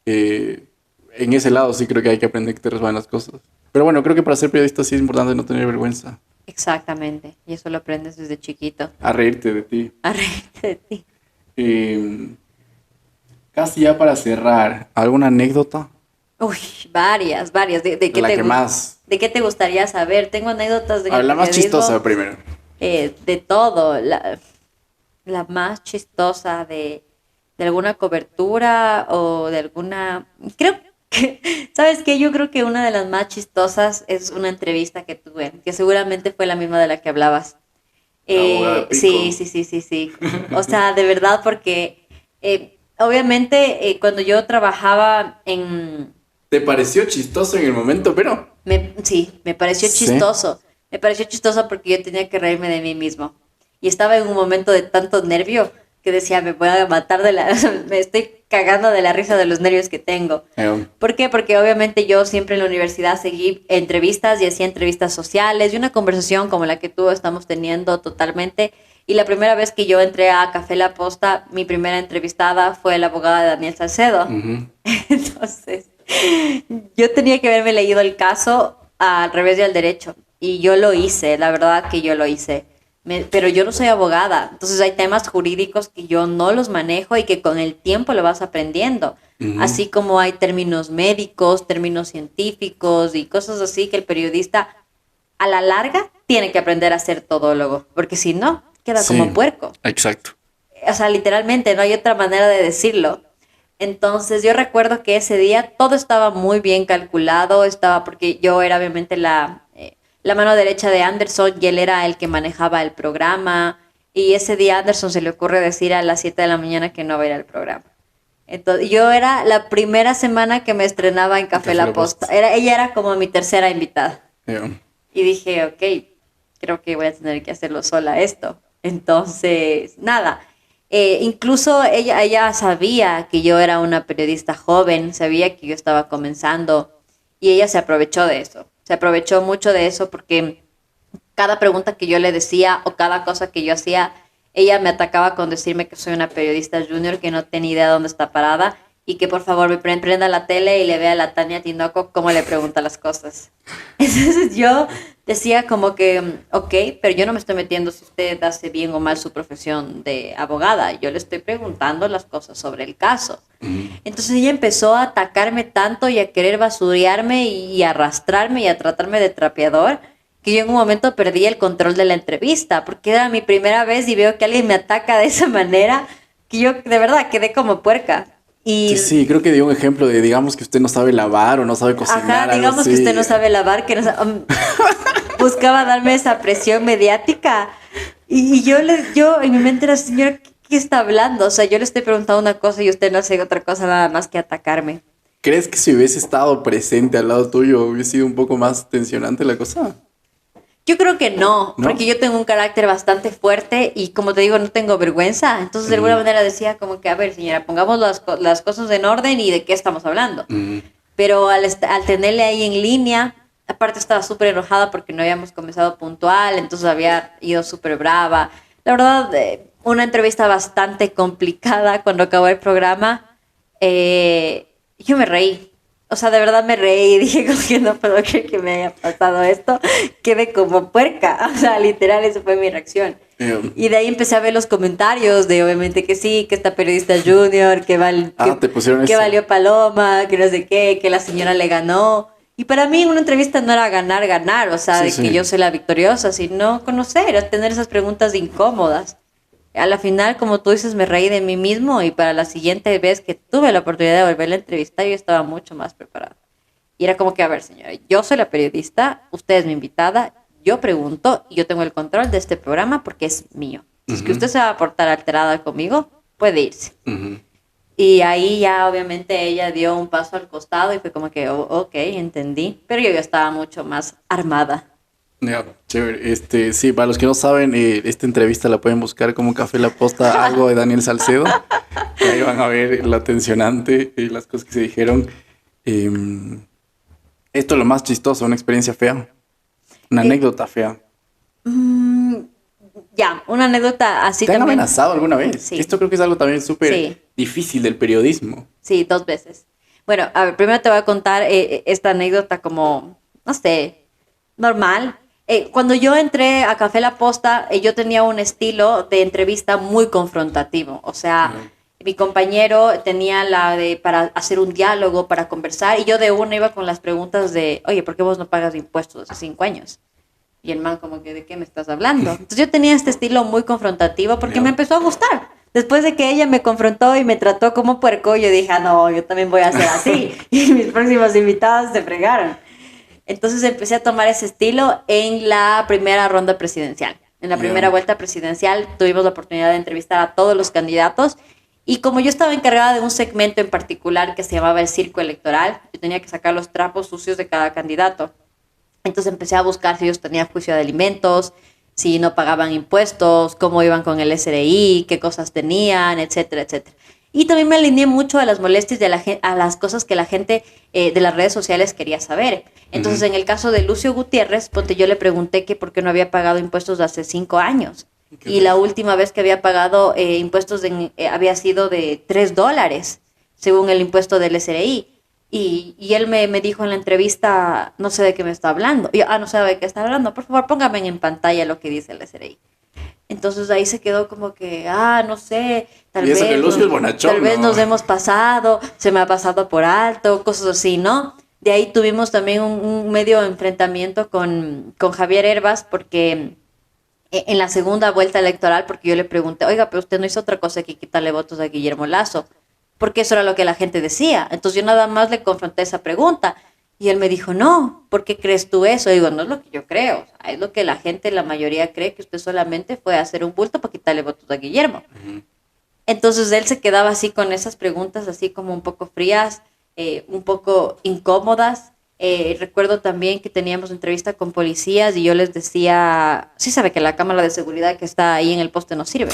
en ese lado sí creo que hay que aprender que te resbalan las cosas. Pero bueno, creo que para ser periodista sí es importante no tener vergüenza. Exactamente. Y eso lo aprendes desde chiquito. A reírte de ti. A reírte de ti. Casi ya para cerrar, ¿alguna anécdota? Uy, varias. ¿De qué más? ¿De qué te gustaría saber? Tengo anécdotas de... la más chistosa primero. De todo. La más chistosa de alguna cobertura o de alguna... Creo que, ¿sabes qué? Yo creo que una de las más chistosas es una entrevista que tuve, que seguramente fue la misma de la que hablabas. Sí. O sea, de verdad, porque obviamente cuando yo trabajaba en... ¿Te pareció chistoso en el momento, pero? Sí, me pareció chistoso. Me pareció chistoso porque yo tenía que reírme de mí mismo. Y estaba en un momento de tanto nervio que decía, me voy a matar me estoy cagando de la risa de los nervios que tengo. ¿Por qué? Porque obviamente yo siempre en la universidad seguí entrevistas y hacía entrevistas sociales y una conversación como la que tú estamos teniendo totalmente. Y la primera vez que yo entré a Café La Posta, mi primera entrevistada fue la abogada Daniel Salcedo. Entonces, yo tenía que haberme leído el caso al revés y al derecho. Y yo lo hice, la verdad que yo lo hice. Pero yo no soy abogada, entonces hay temas jurídicos que yo no los manejo y que con el tiempo lo vas aprendiendo. Así como hay términos médicos, términos científicos y cosas así que el periodista a la larga tiene que aprender a ser todólogo, porque si no, queda como puerco. Exacto. O sea, literalmente, no hay otra manera de decirlo. Entonces yo recuerdo que ese día todo estaba muy bien calculado, porque yo era obviamente la mano derecha de Anderson y él era el que manejaba el programa. Y ese día a Anderson se le ocurre decir a las 7 de la mañana que no va a ir al programa. Entonces, yo era la primera semana que me estrenaba en Café La Posta. Ella era como mi tercera invitada. Y dije, ok, creo que voy a tener que hacerlo sola esto. Entonces, nada. Incluso ella sabía que yo era una periodista joven, sabía que yo estaba comenzando y ella se aprovechó de eso. Se aprovechó mucho de eso porque cada pregunta que yo le decía o cada cosa que yo hacía, ella me atacaba con decirme que soy una periodista junior que no tiene idea de dónde está parada y que por favor me prenda la tele y le vea a la Tania Tinoco cómo le pregunta las cosas. Entonces yo decía como que, ok, pero yo no me estoy metiendo si usted hace bien o mal su profesión de abogada. Yo le estoy preguntando las cosas sobre el caso. Entonces ella empezó a atacarme tanto y a querer basurearme y arrastrarme y a tratarme de trapeador que yo en un momento perdí el control de la entrevista porque era mi primera vez y veo que alguien me ataca de esa manera que yo de verdad quedé como puerca. Y, sí, creo que dio un ejemplo de, digamos, que usted no sabe lavar o no sabe cocinar. Ajá, digamos que usted no sabe lavar, que no buscaba darme esa presión mediática. Y yo en mi mente era, señor, ¿qué está hablando? O sea, yo le estoy preguntando una cosa y usted no hace otra cosa nada más que atacarme. ¿Crees que si hubiese estado presente al lado tuyo hubiese sido un poco más tensionante la cosa? Yo creo que no, porque yo tengo un carácter bastante fuerte y como te digo, no tengo vergüenza. Entonces, de alguna manera decía como que, a ver, señora, pongamos las cosas en orden y de qué estamos hablando. Pero al tenerle ahí en línea, aparte estaba súper enojada porque no habíamos comenzado puntual, entonces había ido súper brava. La verdad, una entrevista bastante complicada cuando acabó el programa. Yo me reí. O sea, de verdad me reí y dije como que no puedo creer que me haya pasado esto. Quedé como puerca. O sea, literal, esa fue mi reacción. Y de ahí empecé a ver los comentarios de obviamente que sí, que esta periodista junior, que valió paloma, que no sé qué, que la señora le ganó. Y para mí una entrevista no era ganar, o sea, que yo soy la victoriosa, sino conocer, tener esas preguntas incómodas. A la final, como tú dices, me reí de mí mismo y para la siguiente vez que tuve la oportunidad de volver a la entrevista, yo estaba mucho más preparada. Y era como que, a ver, señora, yo soy la periodista, usted es mi invitada, yo pregunto y yo tengo el control de este programa porque es mío. Entonces, que usted se va a portar alterada conmigo, puede irse. Y ahí ya, obviamente, ella dio un paso al costado y fue como que, ok, entendí. Pero yo ya estaba mucho más armada. Chévere. Sí, para los que no saben, esta entrevista la pueden buscar como Café La Posta, algo de Daniel Salcedo. Y ahí van a ver lo tensionante y las cosas que se dijeron. Esto es lo más chistoso, una experiencia fea. Una anécdota fea. Ya, una anécdota así ¿Te han también. amenazado alguna vez? Sí. Esto creo que es algo también súper difícil del periodismo. Sí, 2 veces. Bueno, a ver, primero te voy a contar esta anécdota como, no sé, normal. Cuando yo entré a Café La Posta, yo tenía un estilo de entrevista muy confrontativo. O sea, mi compañero tenía para hacer un diálogo, para conversar, y yo de una iba con las preguntas de, oye, ¿por qué vos no pagas impuestos hace 5 años? Y el man como que, ¿de qué me estás hablando? Entonces yo tenía este estilo muy confrontativo porque me empezó a gustar. Después de que ella me confrontó y me trató como puerco, yo dije, no, yo también voy a ser así. Y mis próximos invitados se fregaron. Entonces empecé a tomar ese estilo en la primera ronda presidencial. En la primera vuelta presidencial tuvimos la oportunidad de entrevistar a todos los candidatos. Y como yo estaba encargada de un segmento en particular que se llamaba el circo electoral, yo tenía que sacar los trapos sucios de cada candidato. Entonces empecé a buscar si ellos tenían juicio de alimentos, si no pagaban impuestos, cómo iban con el SRI, qué cosas tenían, etcétera, etcétera. Y también me alineé mucho a las molestias de a las cosas que la gente de las redes sociales quería saber. Entonces, en el caso de Lucio Gutiérrez, ponte, yo le pregunté que por qué no había pagado impuestos de hace 5 años. Y la última vez que había pagado impuestos había sido de $3, según el impuesto del SRI. Y él me dijo en la entrevista, no sé de qué me está hablando. Y yo, no sé de qué está hablando. Por favor, póngame en pantalla lo que dice el SRI. Entonces ahí se quedó como que, no sé, tal vez, que Lucio es bonachón, tal vez ¿no? nos hemos pasado, se me ha pasado por alto, cosas así, ¿no? De ahí tuvimos también un medio enfrentamiento con Javier Herbas, porque en la segunda vuelta electoral, porque yo le pregunté, oiga, pero usted no hizo otra cosa que quitarle votos a Guillermo Lasso, porque eso era lo que la gente decía. Entonces yo nada más le confronté esa pregunta. Y él me dijo, no, ¿por qué crees tú eso? Y digo, no es lo que yo creo, o sea, es lo que la gente, la mayoría cree, que usted solamente fue a hacer un bulto para quitarle votos a Guillermo. Entonces él se quedaba así con esas preguntas, así como un poco frías, un poco incómodas. Recuerdo también que teníamos entrevista con policías y yo les decía, sí sabe que la cámara de seguridad que está ahí en el poste no sirve.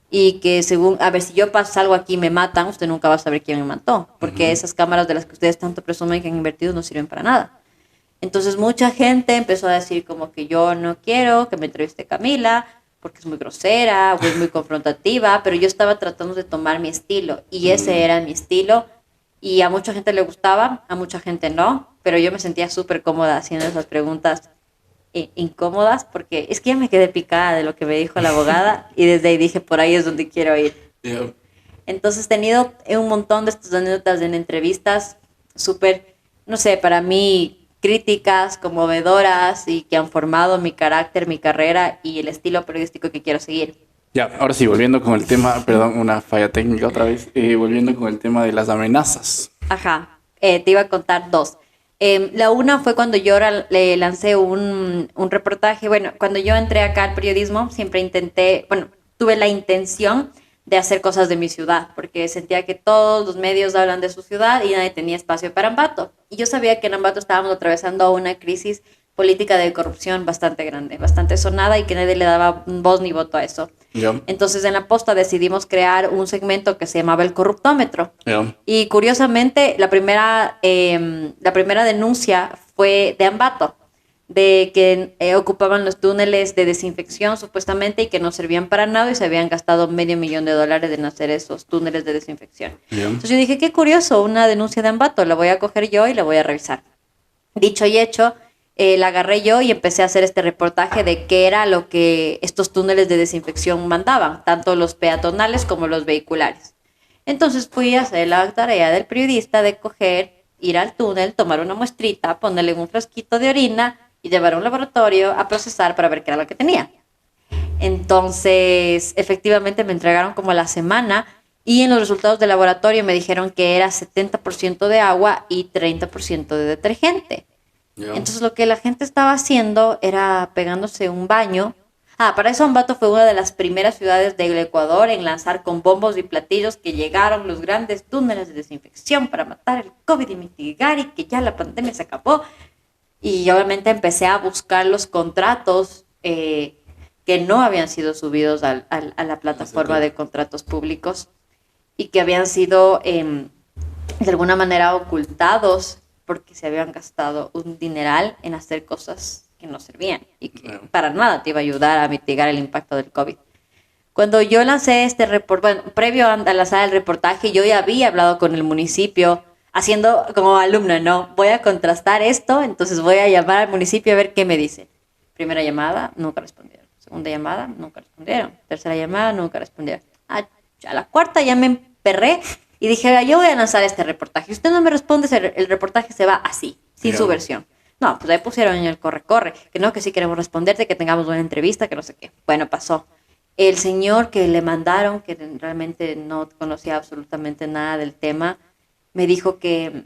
Y que según, a ver, si yo paso algo aquí y me matan, usted nunca va a saber quién me mató, porque esas cámaras de las que ustedes tanto presumen que han invertido no sirven para nada. Entonces mucha gente empezó a decir como que yo no quiero que me entreviste Camila, porque es muy grosera o es muy confrontativa, pero yo estaba tratando de tomar mi estilo, y ese era mi estilo, y a mucha gente le gustaba, a mucha gente no, pero yo me sentía súper cómoda haciendo esas preguntas incómodas, porque es que ya me quedé picada de lo que me dijo la abogada y desde ahí dije, por ahí es donde quiero ir. Yeah. Entonces he tenido un montón de estas anécdotas en entrevistas súper, no sé, para mí críticas, conmovedoras y que han formado mi carácter, mi carrera y el estilo periodístico que quiero seguir. Ya, ahora sí, volviendo con el tema, perdón, una falla técnica otra vez, volviendo con el tema de las amenazas. Ajá, te iba a contar dos. La una fue cuando yo le lancé un reportaje. Bueno, cuando yo entré acá al periodismo, siempre tuve la intención de hacer cosas de mi ciudad, porque sentía que todos los medios hablan de su ciudad y nadie tenía espacio para Ambato. Y yo sabía que en Ambato estábamos atravesando una crisis política de corrupción bastante grande, bastante sonada, y que nadie le daba voz ni voto a eso. Yeah. Entonces en La Posta decidimos crear un segmento que se llamaba El Corruptómetro. Yeah. Y curiosamente la primera denuncia fue de Ambato, de que ocupaban los túneles de desinfección supuestamente y que no servían para nada, y se habían gastado $500,000 en hacer esos túneles de desinfección. Yeah. Entonces yo dije, qué curioso, una denuncia de Ambato, la voy a coger yo y la voy a revisar. Dicho y hecho, la agarré yo y empecé a hacer este reportaje de qué era lo que estos túneles de desinfección mandaban, tanto los peatonales como los vehiculares. Entonces fui a hacer la tarea del periodista de coger, ir al túnel, tomar una muestrita, ponerle un frasquito de orina y llevar a un laboratorio a procesar para ver qué era lo que tenía. Entonces, efectivamente me entregaron como a la semana, y en los resultados del laboratorio me dijeron que era 70% de agua y 30% de detergente. Yeah. Entonces lo que la gente estaba haciendo era pegándose un baño. Para eso Ambato fue una de las primeras ciudades del Ecuador en lanzar con bombos y platillos que llegaron los grandes túneles de desinfección para matar el COVID y mitigar, y que ya la pandemia se acabó. Y obviamente empecé a buscar los contratos que no habían sido subidos a la plataforma de contratos públicos y que habían sido de alguna manera ocultados, porque se habían gastado un dineral en hacer cosas que no servían y que para nada te iba a ayudar a mitigar el impacto del COVID. Cuando yo lancé este reportaje, previo a lanzar el reportaje, yo ya había hablado con el municipio, haciendo como alumna, ¿no? Voy a contrastar esto, entonces voy a llamar al municipio a ver qué me dicen. Primera llamada, nunca respondieron. Segunda llamada, nunca respondieron. Tercera llamada, nunca respondieron. A la cuarta ya me emperré y dije, yo voy a lanzar este reportaje. Si usted no me responde, el reportaje se va así, sin su versión. No, pues ahí pusieron en el corre-corre, que no, que sí queremos responderte, que tengamos una entrevista, que no sé qué. Bueno, pasó. El señor que le mandaron, que realmente no conocía absolutamente nada del tema, me dijo que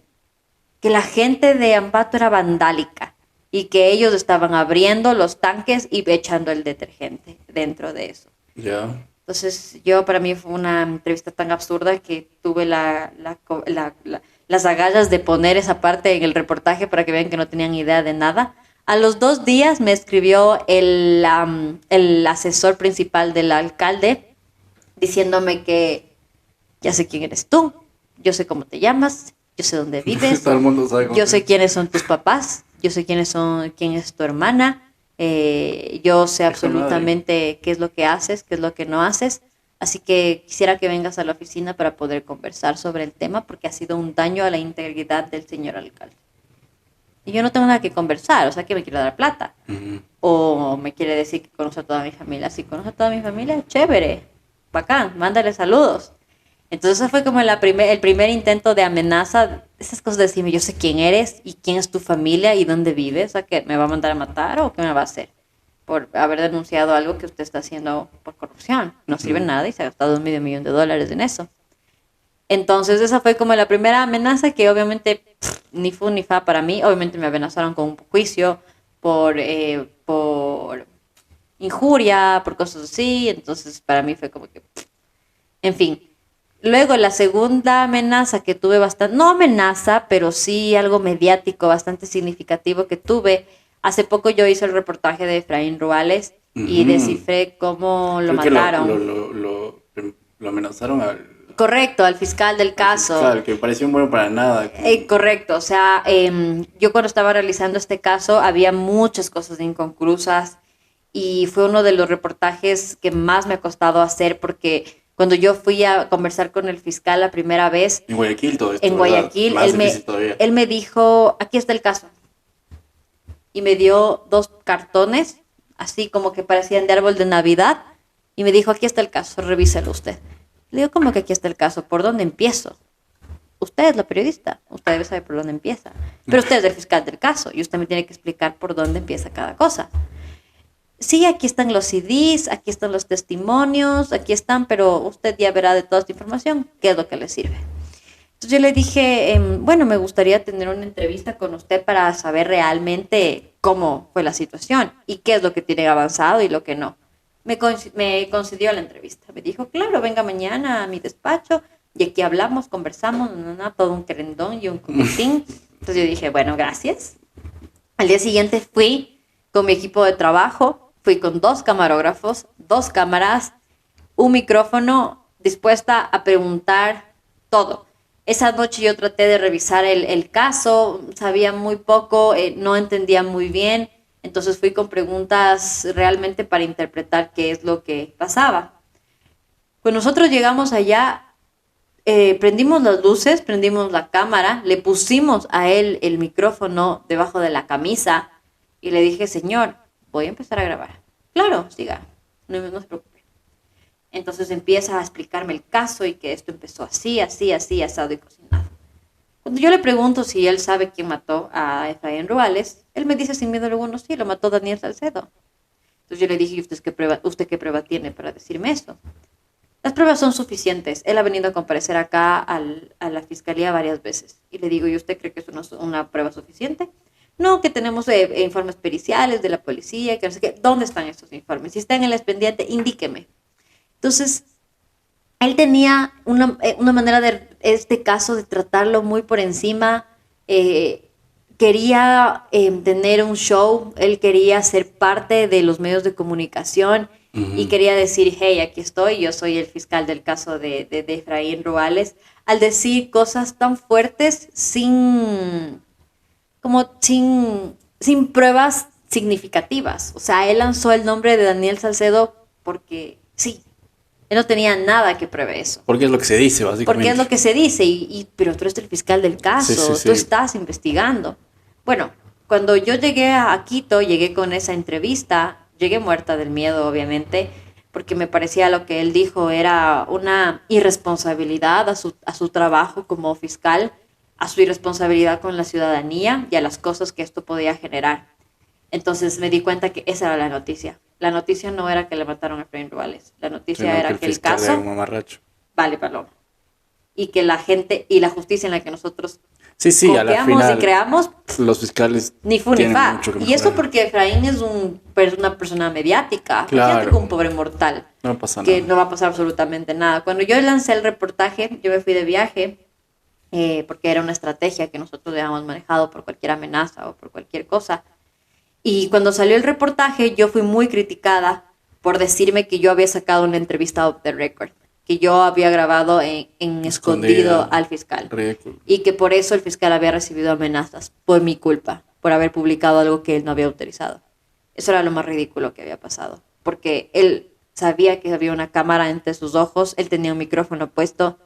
la gente de Ambato era vandálica y que ellos estaban abriendo los tanques y echando el detergente dentro de eso. Ya. Yeah. Entonces, para mí fue una entrevista tan absurda que tuve las agallas de poner esa parte en el reportaje para que vean que no tenían idea de nada, A los 2 días me escribió el asesor principal del alcalde diciéndome que ya sé quién eres tú, yo sé cómo te llamas, yo sé dónde vives, Todo el mundo sabe yo sé quiénes son tus papás, yo sé quién es tu hermana, yo sé absolutamente qué es lo que haces, qué es lo que no haces. Así que quisiera que vengas a la oficina para poder conversar sobre el tema porque ha sido un daño a la integridad del señor alcalde. Y yo no tengo nada que conversar, o sea, que me quiere dar plata. Ujú. O me quiere decir que conoce a toda mi familia. Si conoce a toda mi familia, chévere, bacán, mándale saludos. Entonces ese fue como el primer intento de amenaza, esas cosas de decirme, yo sé quién eres y quién es tu familia y dónde vives, o sea, que me va a mandar a matar o qué me va a hacer por haber denunciado algo que usted está haciendo por corrupción. No sirve nada y se ha gastado $500,000 en eso. Entonces esa fue como la primera amenaza que obviamente ni fu ni fa para mí. Obviamente me amenazaron con un juicio por injuria, por cosas así. Entonces para mí fue como que, en fin. Luego la segunda amenaza que tuve bastante, no amenaza, pero sí algo mediático bastante significativo que tuve. Hace poco yo hice el reportaje de Efraín Ruales y Ujú. descifré cómo lo Creo que mataron. lo amenazaron Correcto, al fiscal del al caso. fiscal, que pareció un bueno para nada. Correcto, o sea, yo cuando estaba realizando este caso había muchas cosas inconclusas y fue uno de los reportajes que más me ha costado hacer porque cuando yo fui a conversar con el fiscal la primera vez En Guayaquil todo esto, en ¿verdad? Guayaquil, Más difícil todavía. él me dijo, aquí está el caso, y me dio 2 cartones, así como que parecían de árbol de Navidad, y me dijo, aquí está el caso, revíselo usted. Le digo, ¿cómo que aquí está el caso? ¿Por dónde empiezo? Usted es la periodista, usted debe saber por dónde empieza. Pero usted es el fiscal del caso y usted me tiene que explicar por dónde empieza cada cosa. Sí, aquí están los CDs, aquí están los testimonios, aquí están, pero usted ya verá de toda esta información qué es lo que le sirve. Entonces yo le dije, bueno, me gustaría tener una entrevista con usted para saber realmente cómo fue la situación y qué es lo que tiene avanzado y lo que no. Me concedió la entrevista. Me dijo, claro, venga mañana a mi despacho y aquí hablamos, conversamos, todo un querendón y un coquetín. Entonces yo dije, bueno, gracias. Al día siguiente fui con mi equipo de trabajo, fui con 2 camarógrafos, 2 cámaras, un micrófono, dispuesta a preguntar todo. Esa noche yo traté de revisar el caso, sabía muy poco, no entendía muy bien, entonces fui con preguntas realmente para interpretar qué es lo que pasaba. Pues nosotros llegamos allá, prendimos las luces, prendimos la cámara, le pusimos a él el micrófono debajo de la camisa y le dije, señor, voy a empezar a grabar. Claro, siga, no se preocupe. Entonces empieza a explicarme el caso y que esto empezó así, así, así, asado y cocinado. Cuando yo le pregunto si él sabe quién mató a Efraín Ruales, él me dice sin miedo alguno, sí, lo mató Daniel Salcedo. Entonces yo le dije, ¿y usted qué prueba tiene para decirme eso? Las pruebas son suficientes. Él ha venido a comparecer acá a la fiscalía varias veces. Y le digo, ¿y usted cree que es una prueba suficiente? No, que tenemos informes periciales de la policía, que no sé qué. ¿Dónde están estos informes? Si está en el expediente, indíqueme. Entonces, él tenía una manera de este caso de tratarlo muy por encima. Quería tener un show, él quería ser parte de los medios de comunicación y Ujú. quería decir, hey, aquí estoy, yo soy el fiscal del caso de Efraín Ruales, al decir cosas tan fuertes sin pruebas significativas. O sea, él lanzó el nombre de Daniel Salcedo porque sí, él no tenía nada que pruebe eso. Porque es lo que se dice, Porque es lo básicamente. que se dice, pero tú eres el fiscal del Sí, sí, caso, tú sí. estás investigando. Bueno, cuando yo llegué a Quito, llegué con esa entrevista, llegué muerta del miedo, obviamente, porque me parecía lo que él dijo era una irresponsabilidad a su trabajo como fiscal, a su irresponsabilidad con la ciudadanía y a las cosas que esto podía generar. Entonces me di cuenta que esa era la noticia. La noticia no era que le mataron a Efraín Ruales. La noticia Sino que era el que el fiscal era un caso mamarracho. vale paloma. Y que la gente y la justicia en la que nosotros Sí, sí, a la confiamos y final creamos, los fiscales ni fu ni tienen fa. mucho que Y eso mejorar. porque Efraín es una persona mediática. Imagínate Claro, con un pobre mortal no pasa que nada. no va a pasar absolutamente nada. Cuando yo lancé el reportaje, yo me fui de viaje porque era una estrategia que nosotros habíamos manejado por cualquier amenaza o por cualquier cosa. Y cuando salió el reportaje, yo fui muy criticada por decirme que yo había sacado una entrevista off the record, que yo había grabado en escondido al fiscal. Ridículo. Y que por eso el fiscal había recibido amenazas, por mi culpa, por haber publicado algo que él no había autorizado. Eso era lo más ridículo que había pasado, porque él sabía que había una cámara entre sus ojos, él tenía un micrófono puesto,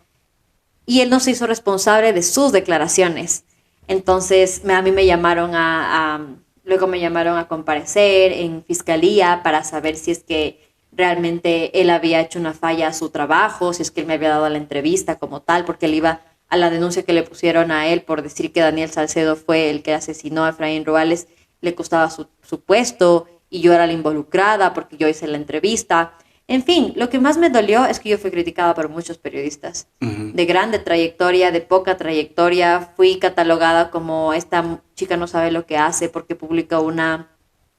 y él no se hizo responsable de sus declaraciones. Entonces a mí me llamaron luego me llamaron a comparecer en fiscalía para saber si es que realmente él había hecho una falla a su trabajo, si es que él me había dado la entrevista como tal, porque él iba a la denuncia que le pusieron a él por decir que Daniel Salcedo fue el que asesinó a Efraín Ruales, le costaba su puesto y yo era la involucrada porque yo hice la entrevista. En fin, lo que más me dolió es que yo fui criticada por muchos periodistas de grande trayectoria, de poca trayectoria. Fui catalogada como esta chica no sabe lo que hace porque publicó una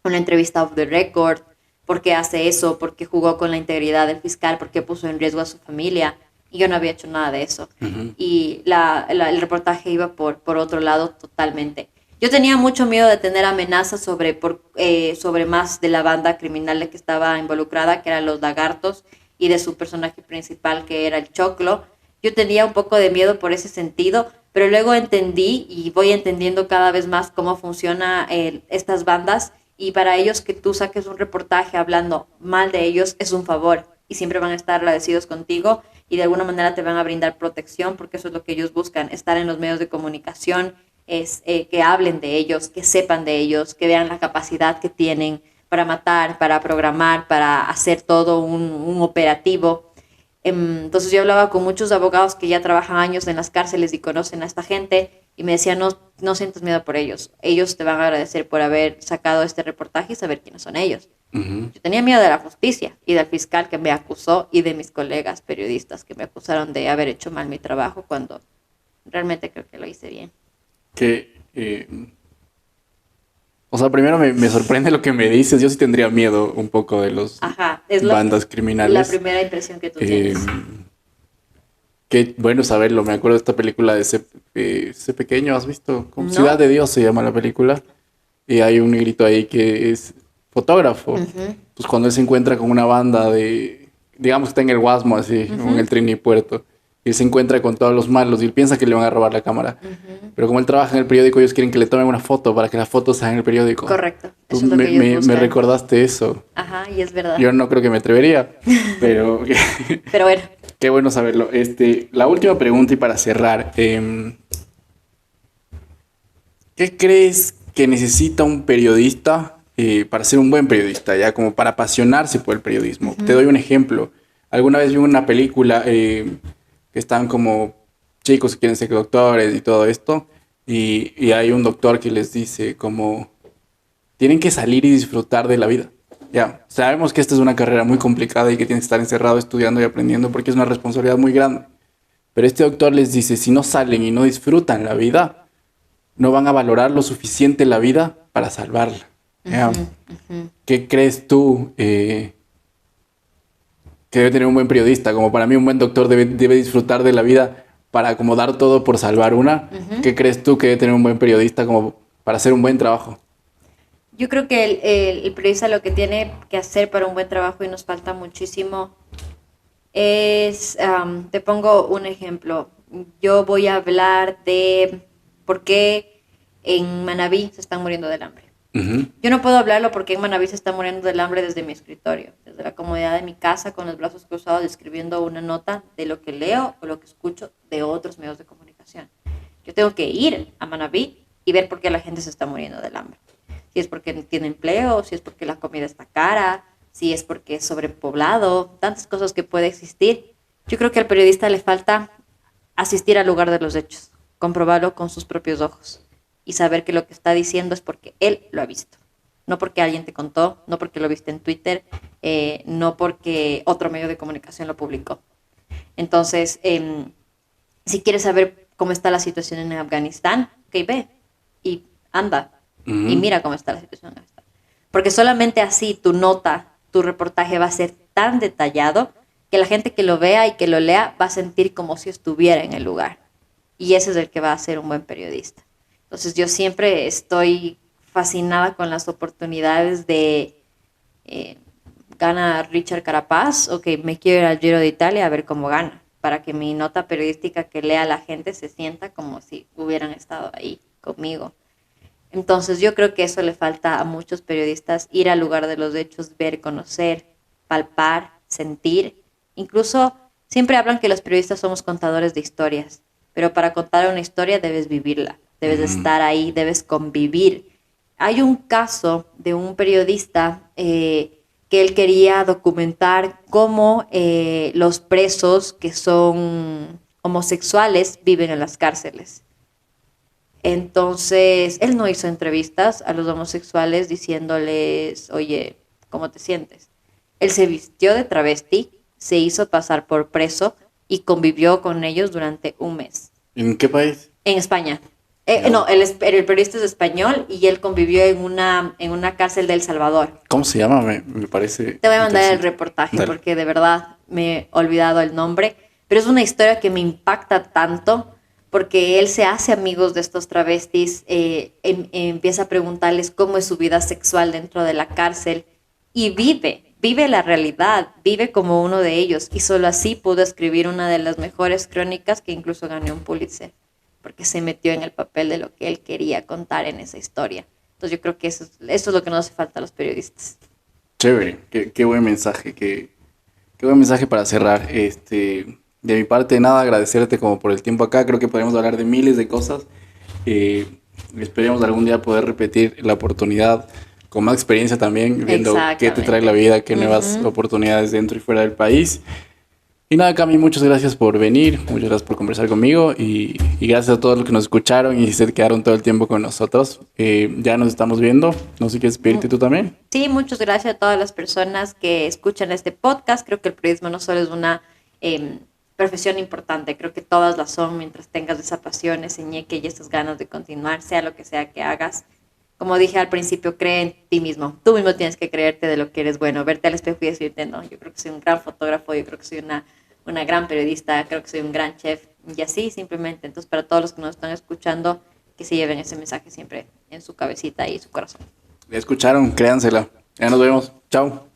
entrevista off the record, porque hace eso, porque jugó con la integridad del fiscal, porque puso en riesgo a su familia. Y yo no había hecho nada de eso. Y el reportaje iba por otro lado totalmente. Yo tenía mucho miedo de tener amenazas sobre más de la banda criminal de que estaba involucrada, que eran los lagartos, y de su personaje principal, que era el Choclo. Yo tenía un poco de miedo por ese sentido, pero luego entendí y voy entendiendo cada vez más cómo funcionan estas bandas, y para ellos que tú saques un reportaje hablando mal de ellos es un favor, y siempre van a estar agradecidos contigo y de alguna manera te van a brindar protección, porque eso es lo que ellos buscan, estar en los medios de comunicación, es que hablen de ellos, que sepan de ellos, que vean la capacidad que tienen para matar, para programar, para hacer todo un operativo. Entonces yo hablaba con muchos abogados que ya trabajan años en las cárceles y conocen a esta gente y me decían, no sientas miedo por ellos te van a agradecer por haber sacado este reportaje y saber quiénes son ellos. Yo tenía miedo de la justicia y del fiscal que me acusó y de mis colegas periodistas que me acusaron de haber hecho mal mi trabajo cuando realmente creo que lo hice bien. O sea, primero me sorprende lo que me dices. Yo sí tendría miedo un poco de los bandas criminales. La primera impresión que tú tienes. Qué bueno saberlo. Me acuerdo de esta película de ese pequeño, ¿has visto? Como No. Ciudad de Dios se llama la película. Y hay un negrito ahí que es fotógrafo. Pues cuando él se encuentra con una banda digamos que está en el Guasmo, así, en el Trini Puerto. Y él se encuentra con todos los malos y él piensa que le van a robar la cámara. Pero como él trabaja en el periódico, ellos quieren que le tomen una foto para que la foto salga en el periódico. Correcto. Tú Eso es lo que ellos buscan. me recordaste eso. Ajá, y es verdad. Yo no creo que me atrevería, pero Pero bueno. qué bueno saberlo. La última pregunta y para cerrar. ¿Qué crees que necesita un periodista para ser un buen periodista? Ya como para apasionarse por el periodismo. Te doy un ejemplo. Alguna vez vi una película que están como chicos que quieren ser doctores y todo esto, y hay un doctor que les dice como tienen que salir y disfrutar de la vida. Ya, sabemos que esta es una carrera muy complicada y que tienes que estar encerrado estudiando y aprendiendo porque es una responsabilidad muy grande. Pero este doctor les dice, si no salen y no disfrutan la vida, no van a valorar lo suficiente la vida para salvarla. ¿Ya? ¿Qué crees tú que debe tener un buen periodista? Como para mí un buen doctor debe disfrutar de la vida para acomodar todo por salvar una. ¿Qué crees tú que debe tener un buen periodista como para hacer un buen trabajo? Yo creo que el periodista lo que tiene que hacer para un buen trabajo, y nos falta muchísimo, es, te pongo un ejemplo. Yo voy a hablar de por qué en Manabí se están muriendo del hambre. Yo no puedo hablarlo porque en Manabí se está muriendo del hambre desde mi escritorio, desde la comodidad de mi casa, con los brazos cruzados, escribiendo una nota de lo que leo o lo que escucho de otros medios de comunicación. Yo tengo que ir a Manabí y ver por qué la gente se está muriendo del hambre. Si es porque no tiene empleo, si es porque la comida está cara, si es porque es sobrepoblado, tantas cosas que puede existir. Yo creo que al periodista le falta asistir al lugar de los hechos, comprobarlo con sus propios ojos y saber que lo que está diciendo es porque él lo ha visto. No porque alguien te contó, no porque lo viste en Twitter, no porque otro medio de comunicación lo publicó. Entonces, si quieres saber cómo está la situación en Afganistán, ok, ve y anda y mira cómo está la situación en Afganistán. Porque solamente así tu nota, tu reportaje va a ser tan detallado que la gente que lo vea y que lo lea va a sentir como si estuviera en el lugar. Y ese es el que va a ser un buen periodista. Entonces yo siempre estoy fascinada con las oportunidades de gana Richard Carapaz, ok, me quiero ir al Giro de Italia a ver cómo gana, para que mi nota periodística que lea la gente se sienta como si hubieran estado ahí conmigo. Entonces yo creo que eso le falta a muchos periodistas, ir al lugar de los hechos, ver, conocer, palpar, sentir. Incluso siempre hablan que los periodistas somos contadores de historias, pero para contar una historia debes vivirla, debes estar ahí, debes convivir. Hay un caso de un periodista que él quería documentar cómo los presos que son homosexuales viven en las cárceles. Entonces, él no hizo entrevistas a los homosexuales diciéndoles, oye, ¿cómo te sientes? Él se vistió de travesti, se hizo pasar por preso y convivió con ellos durante un mes. ¿En qué país? En España. No, el periodista es español y él convivió en una cárcel de El Salvador. ¿Cómo se llama? Me parece... Te voy a mandar el reportaje porque de verdad me he olvidado el nombre, pero es una historia que me impacta tanto porque él se hace amigos de estos travestis, empieza a preguntarles cómo es su vida sexual dentro de la cárcel y vive la realidad, vive como uno de ellos y solo así pudo escribir una de las mejores crónicas que incluso ganó un Pulitzer, porque se metió en el papel de lo que él quería contar en esa historia. Entonces yo creo que eso es lo que nos hace falta a los periodistas. Chévere, qué buen mensaje, qué buen mensaje para cerrar. De mi parte, nada, agradecerte como por el tiempo acá. Creo que podemos hablar de miles de cosas. Esperemos algún día poder repetir la oportunidad con más experiencia también, viendo qué te trae la vida, qué nuevas oportunidades dentro y fuera del país. Y nada, Cami, muchas gracias por venir, muchas gracias por conversar conmigo y gracias a todos los que nos escucharon y se quedaron todo el tiempo con nosotros. Ya nos estamos viendo, no sé si quieres despedirte tú también. Sí, muchas gracias a todas las personas que escuchan este podcast. Creo que el periodismo no solo es una profesión importante, creo que todas las son mientras tengas esa pasión, ese ñeque y esas ganas de continuar, sea lo que sea que hagas. Como dije al principio, cree en ti mismo. Tú mismo tienes que creerte de lo que eres bueno, verte al espejo y decirte, no, yo creo que soy un gran fotógrafo, yo creo que soy una gran periodista, creo que soy un gran chef, y así simplemente. Entonces, para todos los que nos están escuchando, que se lleven ese mensaje siempre en su cabecita y su corazón. Ya escucharon, créansela. Ya nos vemos. Chao.